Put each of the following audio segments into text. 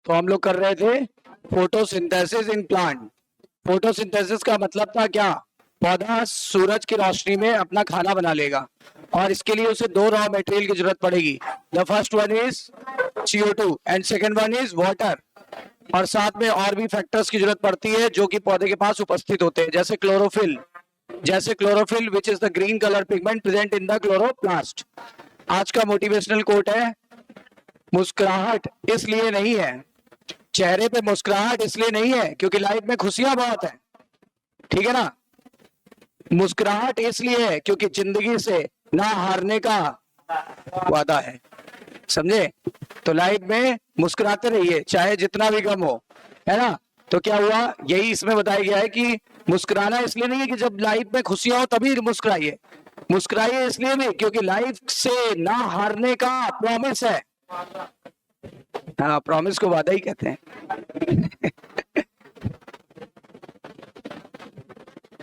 तो हम लोग कर रहे थे फोटोसिंथेसिस इन प्लांट। फोटोसिंथेसिस का मतलब था क्या? पौधा सूरज की रोशनी में अपना खाना बना लेगा और इसके लिए उसे दो रॉ मटेरियल की जरूरत पड़ेगी। The first one is CO2 and second one is water. और साथ में और भी फैक्टर्स की जरूरत पड़ती है जो कि पौधे के पास उपस्थित होते हैं, जैसे chlorophyll which is the green colour pigment present in the chloroplast. आज का मोटिवेशनल कोट है, मुस्कुराहट इसलिए नहीं है, चेहरे पे मुस्कुराहट इसलिए नहीं है क्योंकि लाइफ में खुशियां बहुत है, ठीक है ना। मुस्कुराहट इसलिए है क्योंकि जिंदगी से ना हारने का वादा है, समझे। तो लाइफ में मुस्कुराते रहिए चाहे जितना भी कम हो, है ना। तो क्या हुआ, यही इसमें बताया गया है कि मुस्कुराना इसलिए नहीं है कि जब लाइफ में खुशियां हो तभी मुस्कुराइए, मुस्कुराइए इसलिए भी क्योंकि लाइफ से ना हारने का प्रॉमिस है। हाँ, प्रॉमिस को वादा ही कहते हैं।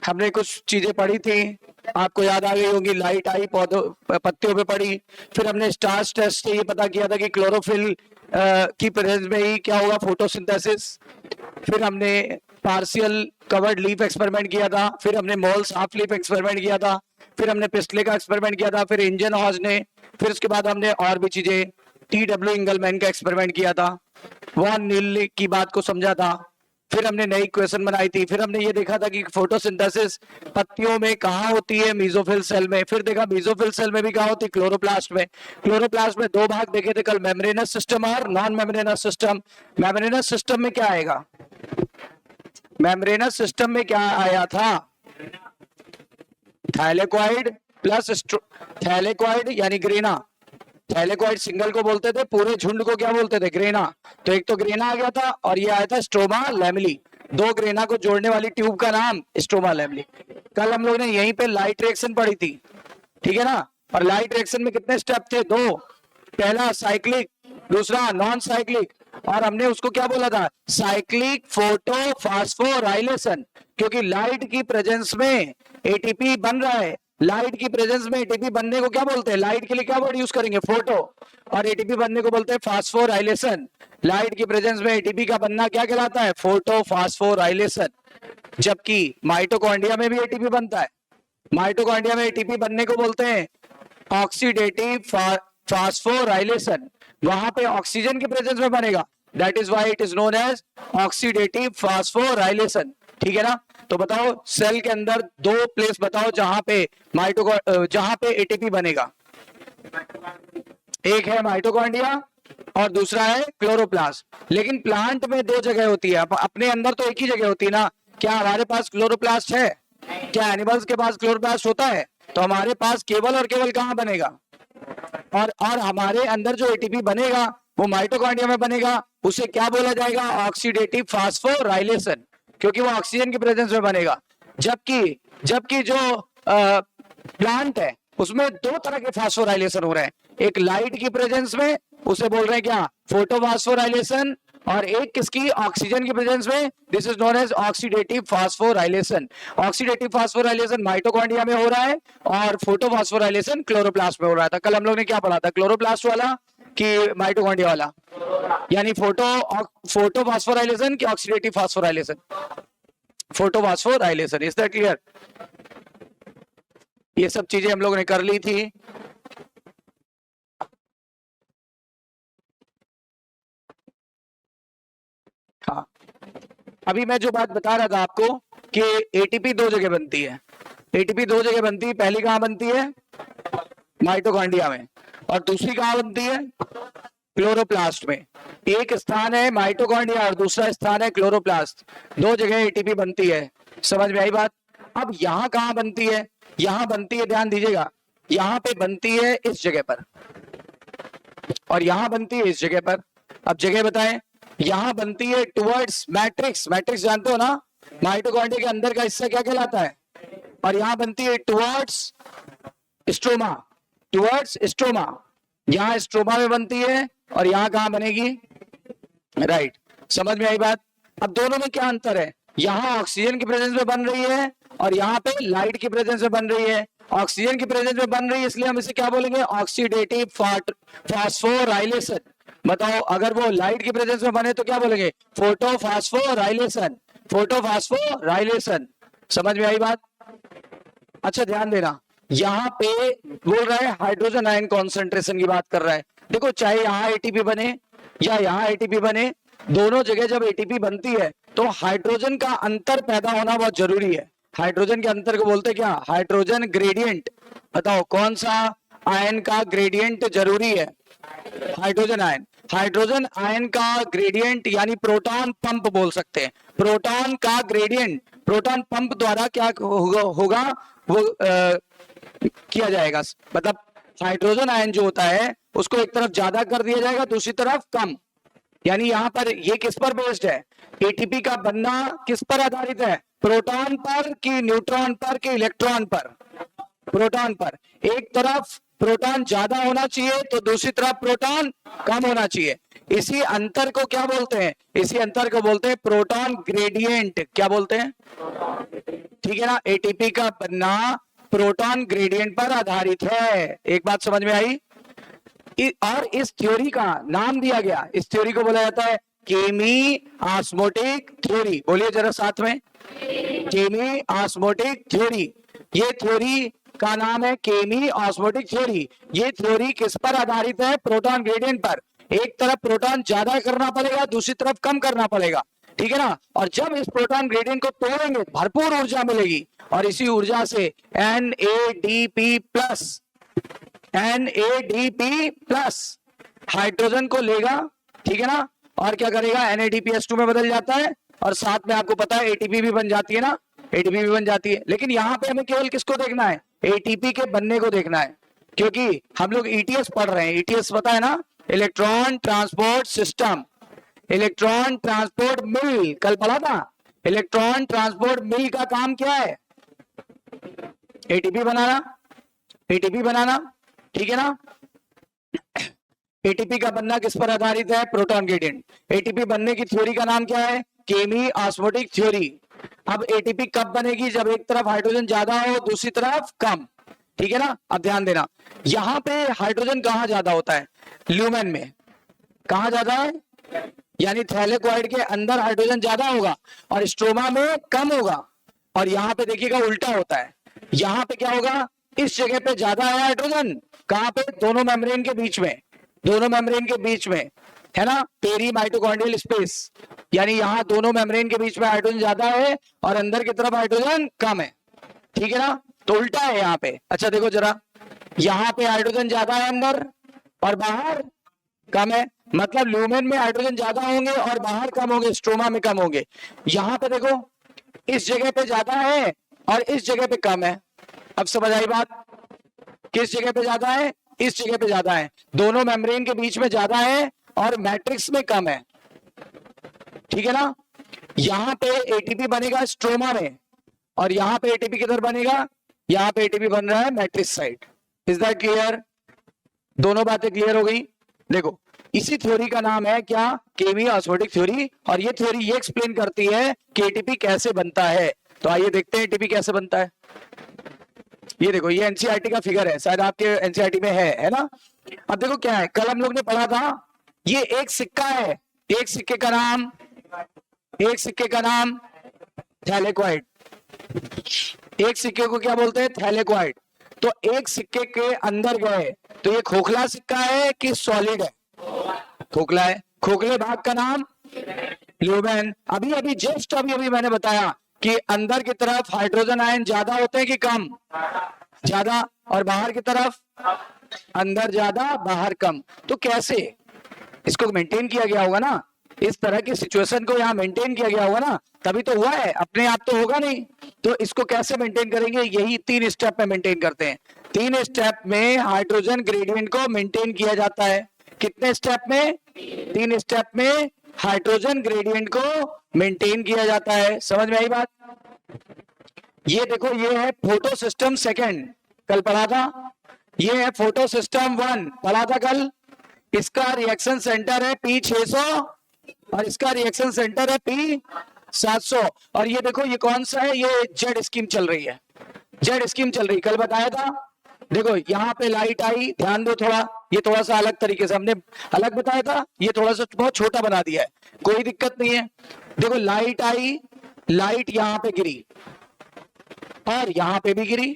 हमने कुछ चीजें पढ़ी थी, आपको याद आ गई होंगी। लाइट आई पौधों पत्तियों पे पड़ी, फिर हमने स्टार्च टेस्ट से ये पता किया था कि क्लोरोफिल की प्रेजेंस में ही क्या होगा, फोटोसिंथेसिस। फिर हमने पार्शियल कवर्ड लीफ एक्सपेरिमेंट किया था, फिर हमने मोल्स हाफ लीफ एक्सपेरिमेंट किया था, फिर हमने पिस्टले का एक्सपेरिमेंट किया था, फिर इंजन हॉज ने, फिर उसके बाद हमने और भी चीजें, TW इंगलमैन का एक्सपेरिमेंट किया था, वॉन नील की बात को समझा था, फिर हमने नई इक्वेशन बनाई थी, फिर हमने ये देखा था कि फोटोसिंथेसिस पत्तियों में कहाँ होती है, मेसोफिल सेल में, फिर देखा मेसोफिल सेल में भी कहाँ होती है, क्लोरोप्लास्ट में। क्लोरोप्लास्ट में दो भाग देखे थे कल, मेम्ब्रेनस सिस्टम और non membranes system. Membranes system में क्या आएगा, मेम्ब्रेनस सिस्टम में क्या आया था, थैलेकॉइड प्लस थैलेकॉइड यानी ग्रेना। थैलेकॉइड सिंगल को बोलते थे, पूरे झुंड को क्या बोलते थे, ग्रेना। तो एक तो ग्रेना आ गया था और ये आया था स्ट्रोमा लैमेली। दो ग्रेना को जोड़ने वाली ट्यूब का नाम स्ट्रोमा लैमेली। कल हम लोग ने यहीं पे लाइट रिएक्शन पढ़ी थी, ठीक है ना। और लाइट रिएक्शन में कितने स्टेप थे, दो, पहला साइक्लिक, दूसरा नॉन साइक्लिक। और हमने उसको क्या बोला था, साइक्लिक फोटोफॉस्फोराइलेशन, क्योंकि लाइट की प्रेजेंस में ATP बन रहा है। लाइट की प्रेजेंस में ATP बनने को क्या बोलते हैं, लाइट के लिए क्या वर्ड यूज करेंगे, फोटो, और ATP बनने को बोलते हैं फास्फोराइलेशन। लाइट की प्रेजेंस में ATP का बनना क्या कहलाता है, फोटोफॉस्फोराइलेशन। जबकि माइटोकॉन्ड्रिया में भी ATP बनता है, माइटोकॉन्ड्रिया में ATP बनने को बोलते हैं ऑक्सीडेटिव फास्फोराइलेशन। वहां पे ऑक्सीजन के प्रेजेंस में बनेगा, that is why it is known as oxidative phosphorylation, ठीक है ना। तो बताओ सेल के अंदर दो प्लेस बताओ जहां पे जहां पे ATP बनेगा। एक है माइटोकॉन्ड्रिया और दूसरा है क्लोरोप्लास्ट। लेकिन प्लांट में दो जगह होती है, अपने अंदर तो एक ही जगह होती है ना। क्या हमारे पास क्लोरोप्लास्ट है, क्या एनिमल्स के पास क्लोरोप्लास्ट होता है? तो हमारे पास केवल और केवल कहां बनेगा, और हमारे अंदर जो ATP बनेगा वो माइटोकॉन्ड्रिया में बनेगा, उसे क्या बोला जाएगा, ऑक्सीडेटिव फास्फोराइलेशन, क्योंकि वो ऑक्सीजन की प्रेजेंस में बनेगा। जबकि जबकि जो प्लांट है उसमें दो तरह के फास्फोराइलेशन हो रहे हैं, एक लाइट की प्रेजेंस में, उसे बोल रहे हैं क्या, फोटोफॉस्फोराइलेशन, और एक किसकी, ऑक्सीजन की प्रेजेंस में, this is known as oxidative phosphorylation. Oxidative phosphorylation mitochondria में हो रहा है और फोटोफॉस्फोराइलेशन क्लोरोप्लास्ट में हो रहा था। कल हम लोग ने क्या पढ़ा था, क्लोरोप्लास्ट वाला कि माइटोकॉन्ड्रिया वाला, यानी फोटोफॉस्फोराइलेशन कि oxidative phosphorylation, photophosphorylation. Is that clear? ये सब चीजें हम लोग ने कर ली थी। हाँ, अभी मैं जो बात बता रहा था आपको कि ATP दो जगह बनती है, ATP दो जगह बनती है। पहली कहां बनती है, माइटोकॉन्ड्रिया में, और दूसरी कहां बनती है, क्लोरोप्लास्ट में। एक स्थान है माइटोकॉन्ड्रिया और दूसरा स्थान है क्लोरोप्लास्ट, दो जगह ATP बनती है। समझ में आई बात? अब यहां कहां बनती है, यहां बनती है, ध्यान दीजिएगा, यहां पे बनती है इस जगह पर और यहां बनती है इस जगह पर। अब जगह बताएं, यहां बनती है टुवर्ड्स मैट्रिक्स, मैट्रिक्स जानते हो ना, माइटोकॉन्ड्रिया के अंदर का हिस्सा क्या कहलाता है, और यहां बनती है टुवर्ड्स स्ट्रोमा, टुवर्ड्स स्ट्रोमा। यहां स्ट्रोमा में बनती है और यहां कहां बनेगी, राइट। समझ में आई बात? अब दोनों में क्या अंतर है, यहां ऑक्सीजन की प्रेजेंस में बन रही है और यहां पे लाइट की प्रेजेंस में बन रही है। ऑक्सीजन की प्रेजेंस में बन रही है इसलिए हम इसे क्या बोलेंगे, ऑक्सीडेटिव फास्फोराइलेशन। बताओ, अगर वो लाइट की प्रेजेंस में बने तो क्या बोलेंगे? Photophosphorylation, photophosphorylation. समझ में आई बात? अच्छा ध्यान देना, यहाँ पे बोल रहा है हाइड्रोजन आयन कॉन्सेंट्रेशन की बात कर रहा है। देखो चाहे यहाँ एटीपी बने या यहाँ एटीपी बने, दोनों जगह जब एटीपी बनती है तो हाइड्रोजन का अंतर पैदा होना बहुत जरूरी है। हाइड्रोजन के अंतर को बोलते क्या? Hydrogen gradient. बताओ कौन सा आयन का ग्रेडियंट जरूरी है? Hydrogen ion. हाइड्रोजन आयन का ग्रेडियंट यानी प्रोटॉन पंप बोल सकते हैं। प्रोटॉन का ग्रेडियंट, प्रोटॉन पंप द्वारा क्या होगा वो किया जाएगा। मतलब हाइड्रोजन आयन जो होता है उसको एक तरफ ज्यादा कर दिया जाएगा, दूसरी तरफ कम। यानी यहाँ पर ये किस पर बेस्ड है? एटीपी का बनना किस पर आधारित है? प्रोटॉन पर कि न्यूट्रॉन पर कि इलेक्ट्रॉन पर? प्रोटॉन पर। एक तरफ प्रोटॉन ज्यादा होना चाहिए तो दूसरी तरफ प्रोटॉन कम होना चाहिए। इसी अंतर को क्या बोलते हैं? इसी अंतर को बोलते हैं प्रोटॉन ग्रेडियंट। क्या बोलते हैं? ठीक है ना, एटीपी का बनना प्रोटॉन ग्रेडियंट पर आधारित है। एक बात समझ में आई? और इस थ्योरी का नाम दिया गया, इस थ्योरी को बोला जाता है केमी ऑस्मोटिक थ्योरी। बोलिए जरा साथ में, केमी ऑस्मोटिक थ्योरी। ये थ्योरी का नाम है केमी ऑस्मोटिक थ्योरी। ये थ्योरी किस पर आधारित है? प्रोटॉन ग्रेडियंट पर। एक तरफ प्रोटॉन ज्यादा करना पड़ेगा, दूसरी तरफ कम करना पड़ेगा, ठीक है ना। और जब इस प्रोटॉन ग्रेडियंट को तोड़ेंगे भरपूर ऊर्जा मिलेगी, और इसी ऊर्जा से NADP plus, NADP plus hydrogen को लेगा, ठीक है ना, और क्या करेगा? NADPH2 में बदल जाता है, और साथ में आपको पता है एटीपी भी बन जाती है ना, एटीपी भी बन जाती है। लेकिन यहाँ पे हमें केवल किसको देखना है? एटीपी के बनने को देखना है, क्योंकि हम लोग ETS पढ़ रहे हैं। ETS पता है ना, electron transport system, electron transport मिल, कल पढ़ा था। इलेक्ट्रॉन ट्रांसपोर्ट मिल का काम क्या है? एटीपी बनाना, एटीपी बनाना, ठीक है ना। एटीपी का बनना किस पर आधारित है? Proton gradient. एटीपी बनने की थ्योरी का नाम क्या है? केमी ऑस्मोटिक थ्योरी। अब एटीपी कब बनेगी? जब एक तरफ हाइड्रोजन ज्यादा हो, दूसरी तरफ कम, ठीक है ना। अब ध्यान देना, यहां पे हाइड्रोजन कहां ज्यादा होता है? ल्यूमेन में। कहां ज्यादा है? यानी थैलेक्वाइड के अंदर हाइड्रोजन ज्यादा होगा और स्ट्रोमा में कम होगा। और यहाँ पे देखिएगा उल्टा होता है। यहाँ पे क्या होगा? इस जगह पे ज्यादा है हाइड्रोजन, कहां पे? दोनों मेम्ब्रेन के बीच में, दोनों मेम्ब्रेन के बीच में, है ना, पेरी माइटोकॉन्ड्रियल स्पेस। यानी यहाँ दोनों मेम्ब्रेन के बीच में हाइड्रोजन ज्यादा है और अंदर की तरफ हाइड्रोजन कम है, ठीक है ना। तो उल्टा है यहाँ पे। अच्छा देखो जरा, यहाँ पे हाइड्रोजन ज्यादा है अंदर और बाहर कम है। मतलब ल्यूमेन में हाइड्रोजन ज्यादा होंगे और बाहर कम होंगे, स्ट्रोमा में कम होंगे। यहाँ पे देखो, इस जगह पे ज्यादा है और इस जगह पे कम है। अब समझ आई बात? किस जगह पे ज्यादा है? इस जगह पे ज्यादा है। दोनों मेम्ब्रेन के बीच में ज्यादा है और मैट्रिक्स में कम है, ठीक है ना। यहाँ पे एटीपी बनेगा स्ट्रोमा में और यहाँ पे एटीपी किधर बनेगा? यहाँ पे एटीपी बन रहा है matrix side. Is that clear? दोनों बातें क्लियर हो गई। देखो, इसी थ्योरी का नाम है क्या? केमी ऑस्मोटिक थ्योरी। और ये थ्योरी ये एक्सप्लेन करती है कि एटीपी कैसे बनता है। तो आइए देखते हैं एटीपी कैसे बनता है। ये देखो, ये एनसीईआरटी का फिगर है, शायद आपके एनसीईआरटी में है ना। अब देखो क्या है, कल हम लोग ने पढ़ा था, ये एक सिक्का है, एक सिक्के का नाम, एक सिक्के का नाम थैलेक्वाइड। एक सिक्के को क्या बोलते हैं? थैलेक्वाइड। तो एक सिक्के के अंदर गए तो ये खोखला सिक्का है कि सॉलिड है? खोखला है। खोखले भाग का नाम ल्यूमेन। अभी अभी जस्ट अभी अभी मैंने बताया कि अंदर की तरफ हाइड्रोजन आयन ज्यादा होते हैं कि कम? ज्यादा। और बाहर की तरफ? अंदर ज्यादा बाहर कम। तो कैसे इसको मेंटेन किया गया होगा ना, इस तरह की सिचुएशन को यहाँ मेंटेन किया गया होगा ना, तभी तो हुआ है, अपने आप तो होगा नहीं। तो इसको कैसे मेंटेन करेंगे? यही 3 स्टेप में मेंटेन करते हैं। 3 स्टेप में हाइड्रोजन ग्रेडियंट को मेंटेन किया जाता है। कितने स्टेप में? 3 स्टेप में हाइड्रोजन ग्रेडियंट को मेंटेन किया जाता है। समझ में आई बात? ये देखो, ये है फोटो सिस्टम सेकेंड, कल पढ़ा था। ये है फोटो सिस्टम 1, पढ़ा था कल। इसका रिएक्शन सेंटर है P600 और इसका रिएक्शन सेंटर है P700। और ये देखो, ये कौन सा है? ये जेड स्कीम चल रही है, जेड स्कीम चल रही, कल बताया था। देखो यहाँ पे लाइट आई, ध्यान दो थोड़ा, ये थोड़ा सा अलग तरीके से हमने अलग बताया था, ये थोड़ा सा बहुत छोटा बना दिया है, कोई दिक्कत नहीं है। देखो लाइट आई, लाइट यहाँ पे गिरी और यहाँ पे भी गिरी।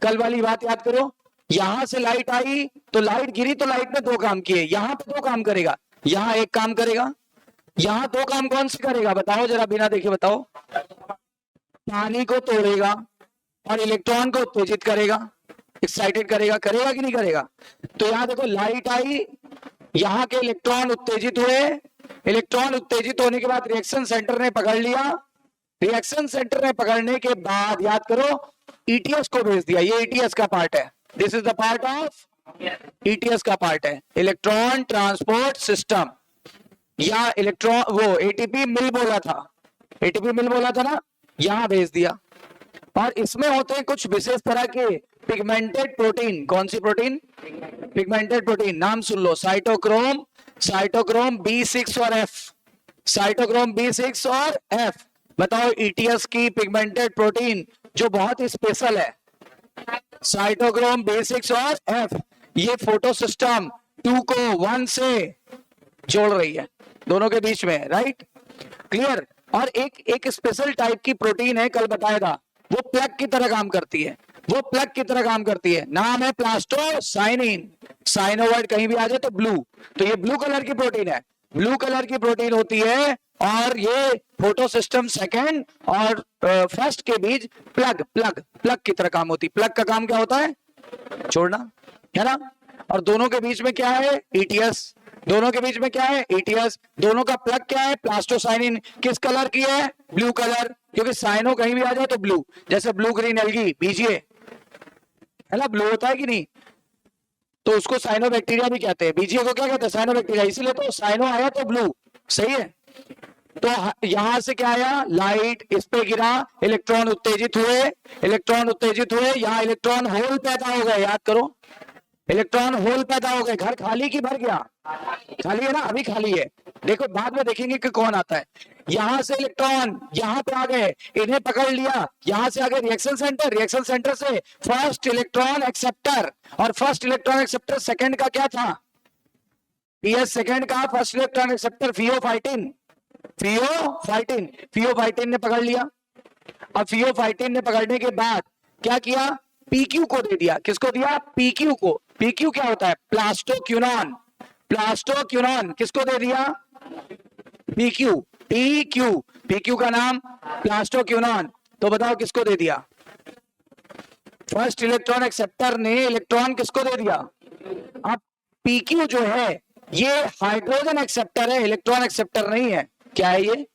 कल वाली बात याद करो, यहां से लाइट आई तो लाइट गिरी, तो लाइट ने दो काम किए, यहां पे दो काम करेगा, यहां एक काम करेगा, यहां दो काम कौन से करेगा बताओ जरा, बिना देखे बताओ। पानी को तोड़ेगा और इलेक्ट्रॉन को उत्तेजित करेगा, एक्साइटेड करेगा, करेगा कि नहीं करेगा। तो यहां देखो लाइट आई, यहां के इलेक्ट्रॉन उत्तेजित हुए, इलेक्ट्रॉन उत्तेजित होने के बाद रिएक्शन सेंटर ने पकड़ लिया, रिएक्शन सेंटर ने पकड़ने के बाद याद करो ईटीएस को भेज दिया, ये ईटीएस का पार्ट है, this is the part of ETS का पार्ट है, इलेक्ट्रॉन ट्रांसपोर्ट सिस्टम, या इलेक्ट्रॉन वो एटीपी मिल बोला था, एटीपी मिल बोला था ना, यहां भेज दिया। और इसमें होते हैं कुछ विशेष तरह के पिगमेंटेड प्रोटीन, कौन सी प्रोटीन, पिगमेंटेड प्रोटीन, नाम सुन लो, साइटोक्रोम, साइटोक्रोम B6 और F, साइटोक्रोम B6 और F। बताओ ईटीएस की पिगमेंटेड प्रोटीन जो बहुत ही स्पेशल है, साइटोक्रोम B6 और F, ये फोटो सिस्टम 2 को 1 से जोड़ रही है, दोनों के बीच में, राइट, क्लियर। और एक स्पेशल टाइप की प्रोटीन है, कल बताया था, वो प्लग की तरह काम करती है, वो प्लग की तरह काम करती है, नाम है प्लास्टोसाइनिन, साइनोवाइड कहीं भी आ जाए तो ब्लू, तो ये ब्लू कलर की प्रोटीन है, ब्लू कलर की प्रोटीन होती है, और ये फोटो सिस्टम सेकेंड और फर्स्ट के बीच प्लग प्लग प्लग की तरह काम होती है। प्लग का काम क्या होता है, छोड़ना, है ना। और दोनों के बीच में क्या है, ईटीएस, दोनों के बीच में क्या है, ईटीएस, दोनों का प्लग क्या है, प्लास्टोसाइनिन, किस कलर की है, ब्लू कलर, क्योंकि साइनो कहीं भी आ जाए तो ब्लू, जैसे ब्लू ग्रीन एल्गी बीजीए, है ना, ब्लू होता है कि नहीं, तो उसको साइनो बैक्टीरिया भी कहते हैं, बीजीए को क्या कहते हैं, साइनो बैक्टीरिया, इसीलिए तो साइनो आया तो ब्लू, सही है। तो यहां से क्या आया, लाइट, इस पे गिरा, इलेक्ट्रॉन उत्तेजित हुए, इलेक्ट्रॉन उत्तेजित हुए, यहां इलेक्ट्रॉन होल पैदा हो गए, याद करो, इलेक्ट्रॉन होल पैदा हो गए, घर खाली की भर गया, खाली है ना, अभी खाली है, देखो बाद में देखेंगे कि कौन आता है। यहां से इलेक्ट्रॉन यहां पे आ गए, इन्हें पकड़ लिया, यहां से आ गए रिएक्शन सेंटर, रिएक्शन सेंटर से फर्स्ट इलेक्ट्रॉन एक्सेप्टर, और फर्स्ट इलेक्ट्रॉन एक्सेप्टर सेकंड का क्या था, पीएस सेकंड का first electron acceptor pheophytin, pheophytin, pheophytin ने पकड़ लिया। अब फियोफाइटिन ने पकड़ने के बाद क्या किया, पीक्यू को दे दिया, किसको दिया, पीक्यू को, पीक्यू क्या होता है, प्लास्टोक्यूनॉन, प्लास्टोक्यूनॉन किसको दे दिया, पीक्यू, पीक्यू, पीक्यू का नाम प्लास्टोक्यूनॉन, तो बताओ किसको दे दिया, फर्स्ट इलेक्ट्रॉन एक्सेप्टर ने इलेक्ट्रॉन किसको दे दिया। अब पीक्यू जो है ये हाइड्रोजन एक्सेप्टर है, इलेक्ट्रॉन एक्सेप्टर नहीं है, क्या है ये,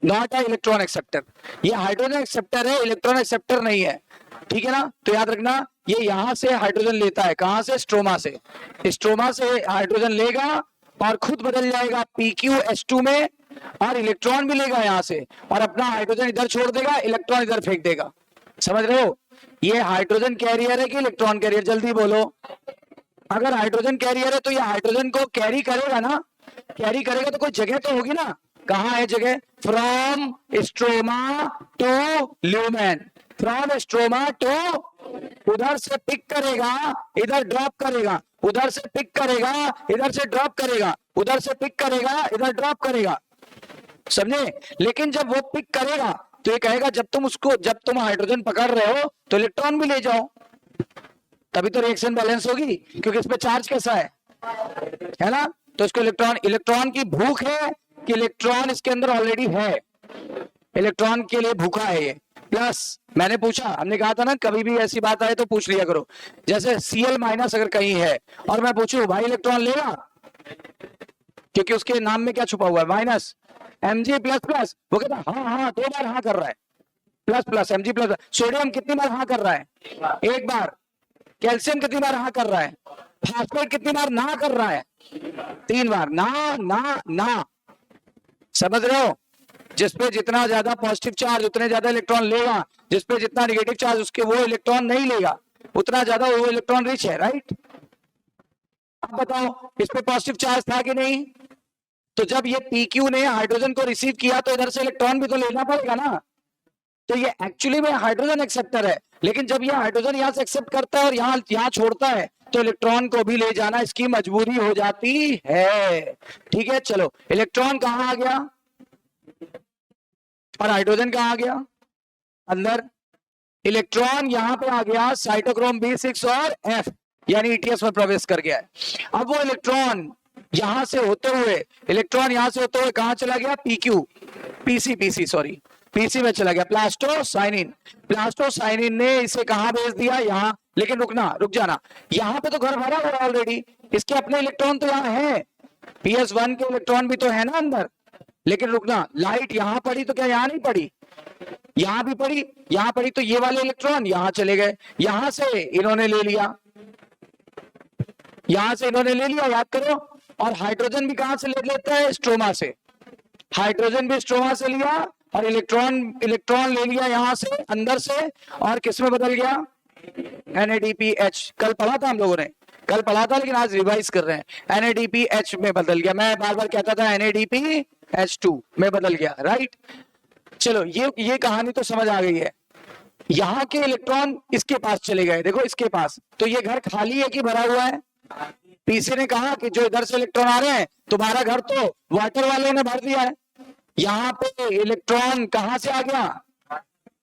नॉट है इलेक्ट्रॉन एक्सेप्टर, ये हाइड्रोजन एक्सेप्टर है, इलेक्ट्रॉन एक्सेप्टर नहीं है, ठीक है ना। तो याद रखना ये यहां से हाइड्रोजन लेता है, कहां से, स्ट्रोमा से, स्ट्रोमा से हाइड्रोजन लेगा और खुद बदल जाएगा PqH2 में, और इलेक्ट्रॉन भी लेगा यहां से और अपना हाइड्रोजन इधर छोड़ देगा, इलेक्ट्रॉन इधर फेंक देगा, समझ रहे हो। ये हाइड्रोजन कैरियर है कि इलेक्ट्रॉन कैरियर, जल्दी बोलो। अगर हाइड्रोजन कैरियर है तो ये हाइड्रोजन को कैरी करेगा ना, कैरी करेगा तो कोई जगह तो होगी ना, कहां है जगह, from stroma to lumen, from stroma to, उधर से पिक करेगा इधर ड्रॉप करेगा, उधर से पिक करेगा इधर से ड्रॉप करेगा, उधर से पिक करेगा इधर ड्रॉप करेगा, समझे। लेकिन जब वो पिक करेगा तो ये कहेगा जब तुम हाइड्रोजन पकड़ रहे हो तो इलेक्ट्रॉन भी ले जाओ, तभी तो रिएक्शन बैलेंस होगी, क्योंकि इस पे चार्ज कैसा है ना। तो इसको इलेक्ट्रॉन की भूख है कि इलेक्ट्रॉन इसके अंदर ऑलरेडी है, इलेक्ट्रॉन के लिए भूखा है ये। प्लस मैंने पूछा, हमने कहा था ना कभी भी ऐसी बात आए तो पूछ लिया करो, जैसे Cl- अगर कहीं है और मैं पूछूं भाई इलेक्ट्रॉन लेगा, क्योंकि उसके नाम में क्या छुपा हुआ है, माइनस, Mg++, वो कहता हाँ हाँ 2 बार हाँ कर रहा है, प्लस प्लस Mg++। सोडियम कितनी बार हाँ कर रहा है, 1 बार। कैल्शियम कितनी बार हाँ कर रहा है, फास्फेट कितनी बार ना कर रहा है, 3 बार, ना ना ना, समझ रहे हो। जिसपे जितना ज्यादा पॉजिटिव चार्ज उतने ज्यादा इलेक्ट्रॉन लेगा, जिसपे जितना नेगेटिव चार्ज उसके वो इलेक्ट्रॉन नहीं लेगा, उतना ज्यादा वो इलेक्ट्रॉन रिच है, राइट। अब बताओ इस पे पॉजिटिव चार्ज था कि नहीं, तो जब ये PQ ने हाइड्रोजन को रिसीव किया तो इधर से इलेक्ट्रॉन भी तो लेना पड़ेगा ना, तो ये एक्चुअली में हाइड्रोजन एक्सेप्टर है, लेकिन जब ये हाइड्रोजन यहाँ से एक्सेप्ट करता है और यहाँ छोड़ता है तो इलेक्ट्रॉन को भी ले जाना इसकी मजबूरी हो जाती है। ठीक है, चलो इलेक्ट्रॉन कहाँ आ गया और हाइड्रोजन कहाँ आ गया अंदर। इलेक्ट्रॉन यहाँ पे आ गया साइटोक्रोम B6 और F यानी ETS में प्रवेश कर गया है। अब वो इलेक्ट्रॉन यहां से होते हुए कहां चला गया, पीसी में चला गया, प्लास्टोसाइनिन ने इसे कहां भेज दिया, यहाँ। लेकिन रुक जाना, यहाँ पे तो घर भरा हुआ ऑलरेडी, इसके अपने इलेक्ट्रॉन तो यहाँ है, PS1 के इलेक्ट्रॉन भी तो है ना अंदर। लेकिन रुकना, लाइट यहाँ पड़ी तो क्या यहाँ नहीं पड़ी, यहाँ भी पड़ी, यहाँ पड़ी, तो ये वाले इलेक्ट्रॉन यहाँ चले गए, यहां से इन्होंने ले लिया, याद करो। और हाइड्रोजन भी कहां से ले लेता है, स्ट्रोमा से, हाइड्रोजन भी स्ट्रोमा से लिया और इलेक्ट्रॉन ले लिया यहां से अंदर से, और किस में बदल गया, NADPH। कल पढ़ा था हम लोगों ने, लेकिन आज रिवाइज कर रहे हैं, NADPH में बदल गया। मैं बार बार कहता था NADPH2 में बदल गया, राइट। चलो ये कहानी तो समझ आ गई है। यहाँ के इलेक्ट्रॉन इसके पास चले गए, देखो इसके पास, तो ये घर खाली है कि भरा हुआ है। पीसी ने कहा कि जो इधर से इलेक्ट्रॉन आ रहे हैं तुम्हारा घर तो वाटर वाले ने भर दिया है, यहाँ पे इलेक्ट्रॉन कहां से आ गया,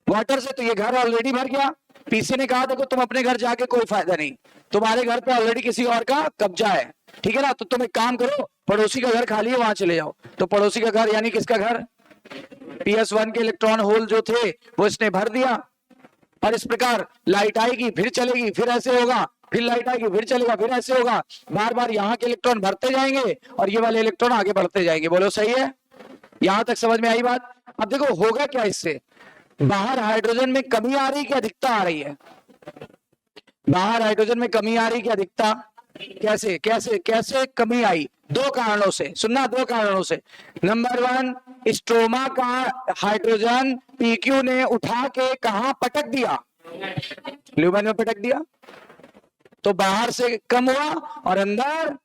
वाटर से, तो ये घर ऑलरेडी भर गया। पीसी ने कहा देखो तुम अपने घर जाके कोई फायदा नहीं, तुम्हारे घर पे ऑलरेडी किसी और का कब्जा है, ठीक है ना, तो तुम एक काम करो, पड़ोसी का घर खाली है वहां चले जाओ। तो पड़ोसी का घर यानी किसका घर, PS1 के इलेक्ट्रॉन होल जो थे वो इसने भर दिया। और इस प्रकार लाइट आएगी फिर चलेगी, फिर ऐसे होगा, फिर लाइट आएगी फिर चलेगा, फिर ऐसे होगा, बार बार यहाँ के इलेक्ट्रॉन भरते जाएंगे और ये वाले इलेक्ट्रॉन आगे बढ़ते जाएंगे। बोलो सही है, यहां तक समझ में आई बात। अब देखो होगा क्या इससे, बाहर हाइड्रोजन में कमी आ रही क्या अधिकता आ रही है, बाहर हाइड्रोजन में कमी आ रही क्या अधिकता, कैसे कैसे कैसे कमी आई, दो कारणों से, सुनना, दो कारणों से। नंबर 1, स्ट्रोमा का हाइड्रोजन PQ ने उठा के कहां पटक दिया, ल्यूमेन में पटक दिया, तो बाहर से कम हुआ और अंदर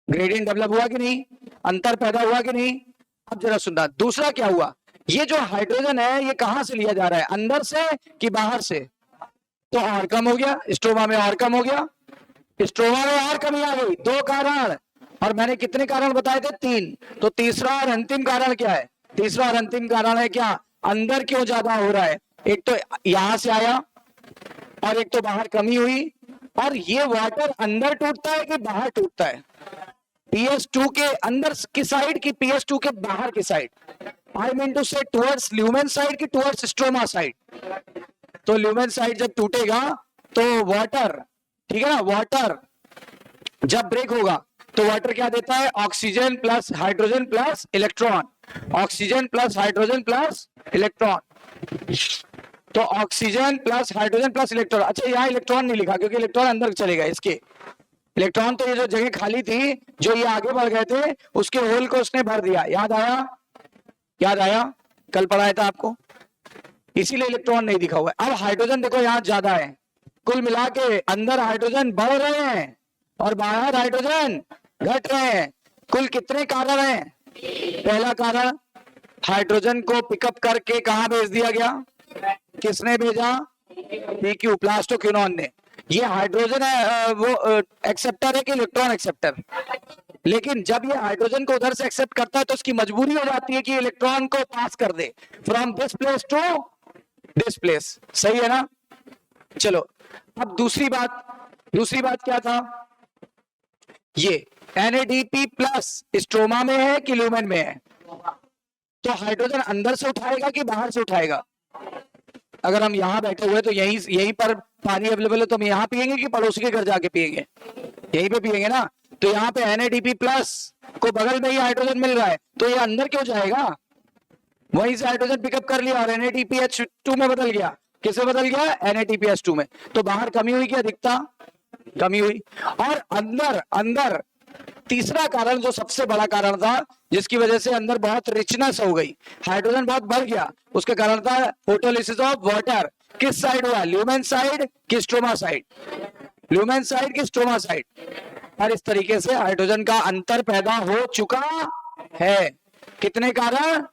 ग्रेडियंट डेवलप हुआ कि नहीं, अंतर पैदा हुआ कि नहीं। अब जरा सुनना, दूसरा क्या हुआ, ये जो हाइड्रोजन है ये कहां से लिया जा रहा है, अंदर से कि बाहर से, तो और कम हो गया, स्ट्रोमा में और कम हो गया, स्ट्रोमा में और कमी आ गई। दो कारण, और मैंने कितने कारण बताए थे, 3। तो तीसरा और अंतिम कारण क्या है, तीसरा और अंतिम कारण है क्या, अंदर क्यों ज्यादा हो रहा है, एक तो यहां से आया और एक तो बाहर कमी हुई। और ये वाटर अंदर टूटता है कि बाहर टूटता है, PS2 के अंदर की साइड की PS2 के बाहर की साइड, आई मीन टू से टुवर्ड्स ल्यूमेन साइड की टुवर्ड्स स्ट्रोमा साइड। तो ल्यूमेन साइड जब टूटेगा तो वाटर, ठीक है ना, वाटर जब ब्रेक होगा तो वाटर क्या देता है, oxygen plus hydrogen plus electron, oxygen plus hydrogen plus electron, तो oxygen plus hydrogen plus electron. अच्छा यहाँ इलेक्ट्रॉन नहीं लिखा क्योंकि इलेक्ट्रॉन अंदर चले गए, इसके इलेक्ट्रॉन तो ये जो जगह खाली थी, जो ये आगे बढ़ गए थे, उसके होल को उसने भर दिया, याद आया, कल पढ़ाया था आपको, इसीलिए इलेक्ट्रॉन नहीं दिखा हुआ है। अब हाइड्रोजन देखो यहाँ ज्यादा है, कुल मिला के अंदर हाइड्रोजन बढ़ रहे हैं और बाहर हाइड्रोजन घट रहे हैं। कुल कितने कारण हैं, पहला कारण हाइड्रोजन को पिकअप करके कहां भेज दिया गया, किसने भेजा, PQ, प्लास्टोक्विनोन ने। ये हाइड्रोजन है वो एक्सेप्टर है कि इलेक्ट्रॉन एक्सेप्टर, लेकिन जब ये हाइड्रोजन को उधर से एक्सेप्ट करता है तो उसकी मजबूरी हो जाती है कि इलेक्ट्रॉन को पास कर दे from this place to this place, सही है ना। चलो अब दूसरी बात क्या था, ये NADP प्लस स्ट्रोमा में है कि ल्यूमेन में है, तो हाइड्रोजन अंदर से उठाएगा कि बाहर से उठाएगा। अगर हम यहाँ बैठे हुए तो यहीं पर पानी अवेलेबल है तो हम यहाँ पियेंगे कि पड़ोसी के घर जाके पियेंगे, यहीं पे पियेंगे ना। तो यहाँ पे NADP प्लस को बगल में ही हाइड्रोजन मिल रहा है, तो ये अंदर क्यों जाएगा, वहीं से हाइड्रोजन पिकअप कर लिया और NADPH2 में बदल गया, किसमें बदल गया, NADPH2 में। तो बाहर कमी हुई कि अधिकता, कमी हुई। और अंदर तीसरा कारण जो सबसे बड़ा कारण था जिसकी वजह से अंदर बहुत रिचनेस हो गई, हाइड्रोजन बहुत बढ़ गया, उसका कारण था फोटोलिसिस ऑफ वाटर। किस साइड हुआ, ल्यूमेन साइड कि स्ट्रोमा साइड, ल्यूमेन साइड की स्ट्रोमा साइड। और इस तरीके से हाइड्रोजन का अंतर पैदा हो चुका है। कितने कारण?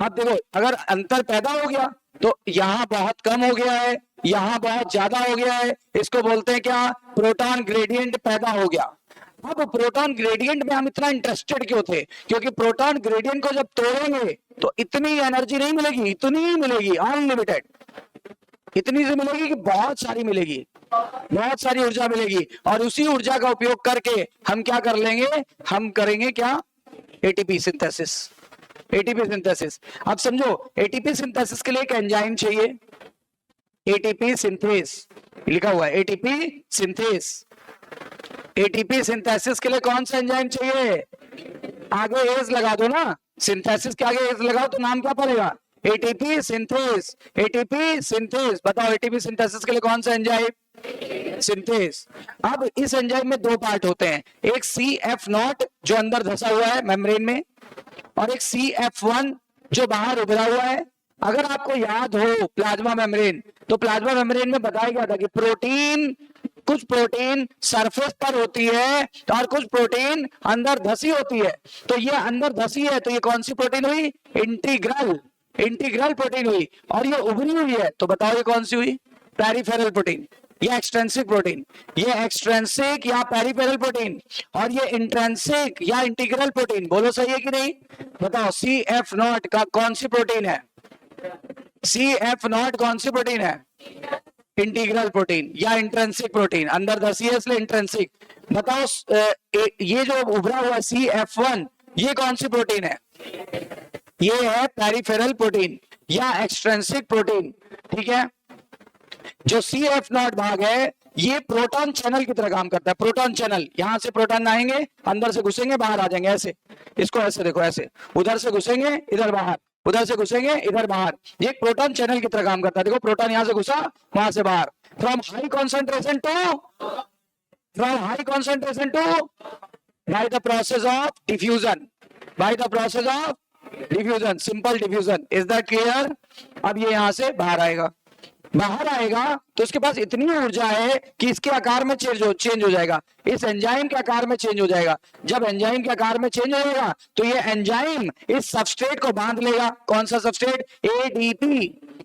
अब देखो अगर अंतर पैदा हो गया तो यहाँ बहुत कम हो गया है, यहाँ बहुत ज्यादा हो गया है, इसको बोलते हैं क्या? प्रोटॉन ग्रेडियंट पैदा हो गया। अब प्रोटॉन ग्रेडियंट में हम इतना इंटरेस्टेड क्यों थे? क्योंकि प्रोटॉन ग्रेडियंट को जब तोड़ेंगे तो इतनी एनर्जी नहीं मिलेगी, इतनी ही मिलेगी, अनलिमिटेड, इतनी से मिलेगी कि बहुत सारी मिलेगी, बहुत सारी ऊर्जा मिलेगी। और उसी ऊर्जा का उपयोग करके हम क्या कर लेंगे? हम करेंगे क्या? ATP synthesis. ATP synthesis. अब समझो एटीपी सिंथेसिस के लिए एक एंजाइम चाहिए, एटीपी सिंथेस लिखा हुआ है, एटीपी सिंथेस। एटीपी सिंथेसिस के लिए कौन सा एंजाइम चाहिए? आगे एज लगा दो ना, सिंथेसिस के आगे एज लगाओ तो नाम क्या पड़ेगा? ATP synthase. ATP synthase. बताओ एटीपी सिंथेसिस के लिए कौन सा एंजाइम? सिंथेस। अब इस एंजाइम में दो पार्ट होते हैं, एक CF0 जो अंदर धसा हुआ है मेम्ब्रेन में, और एक CF1 जो बाहर उभरा हुआ है। अगर आपको याद हो प्लाज्मा मेम्ब्रेन, तो प्लाज्मा मेम्ब्रेन में बताया गया था कि प्रोटीन, कुछ प्रोटीन सरफेस पर होती है और कुछ प्रोटीन अंदर धसी होती है। तो ये अंदर धसी है तो ये कौन सी प्रोटीन हुई? इंटीग्रल, इंटीग्रल प्रोटीन हुई। और ये उभरी हुई है तो बताओ ये कौन सी हुई? पेरिफेरल प्रोटीन या एक्सट्रेंसिक प्रोटीन? ये एक्सट्रेंसिक या पेरिफेरल प्रोटीन। और ये इंट्रेंसिक या इंटीग्रल प्रोटीन। बोलो सही है कि नहीं? बताओ CF0 का कौन सी प्रोटीन है? CF0 कौन सी प्रोटीन है? इंटीग्रल प्रोटीन या इंट्रेंसिक प्रोटीन, अंदर धसी है इसलिए इंट्रेंसिक। बताओ ये जो उभरा हुआ CF1 ये कौन सी प्रोटीन है? ये है पेरिफेरल प्रोटीन या एक्सट्रेंसिक प्रोटीन। ठीक है। जो CF0 भाग है ये प्रोटॉन चैनल की तरह काम करता है। प्रोटॉन चैनल, यहां से प्रोटॉन आएंगे, अंदर से घुसेंगे, बाहर आ जाएंगे, ऐसे। इसको ऐसे देखो, ऐसे उधर से घुसेंगे इधर बाहर, उधर से घुसेंगे इधर बाहर। ये प्रोटॉन चैनल की तरह काम करता है। देखो प्रोटॉन यहां से घुसा, वहां से बाहर। From high concentration to by the process of diffusion, by the process of diffusion, simple diffusion. Is that clear? अब ये यहां से बाहर आएगा, बाहर आएगा तो इसके पास इतनी ऊर्जा है कि इसके आकार में चेंज हो जाएगा, इस एंजाइम के आकार में चेंज हो जाएगा। जब एंजाइम के आकार में चेंज हो जाएगा तो ये एंजाइम इस सबस्ट्रेट को बांध लेगा। कौन सा सबस्ट्रेट?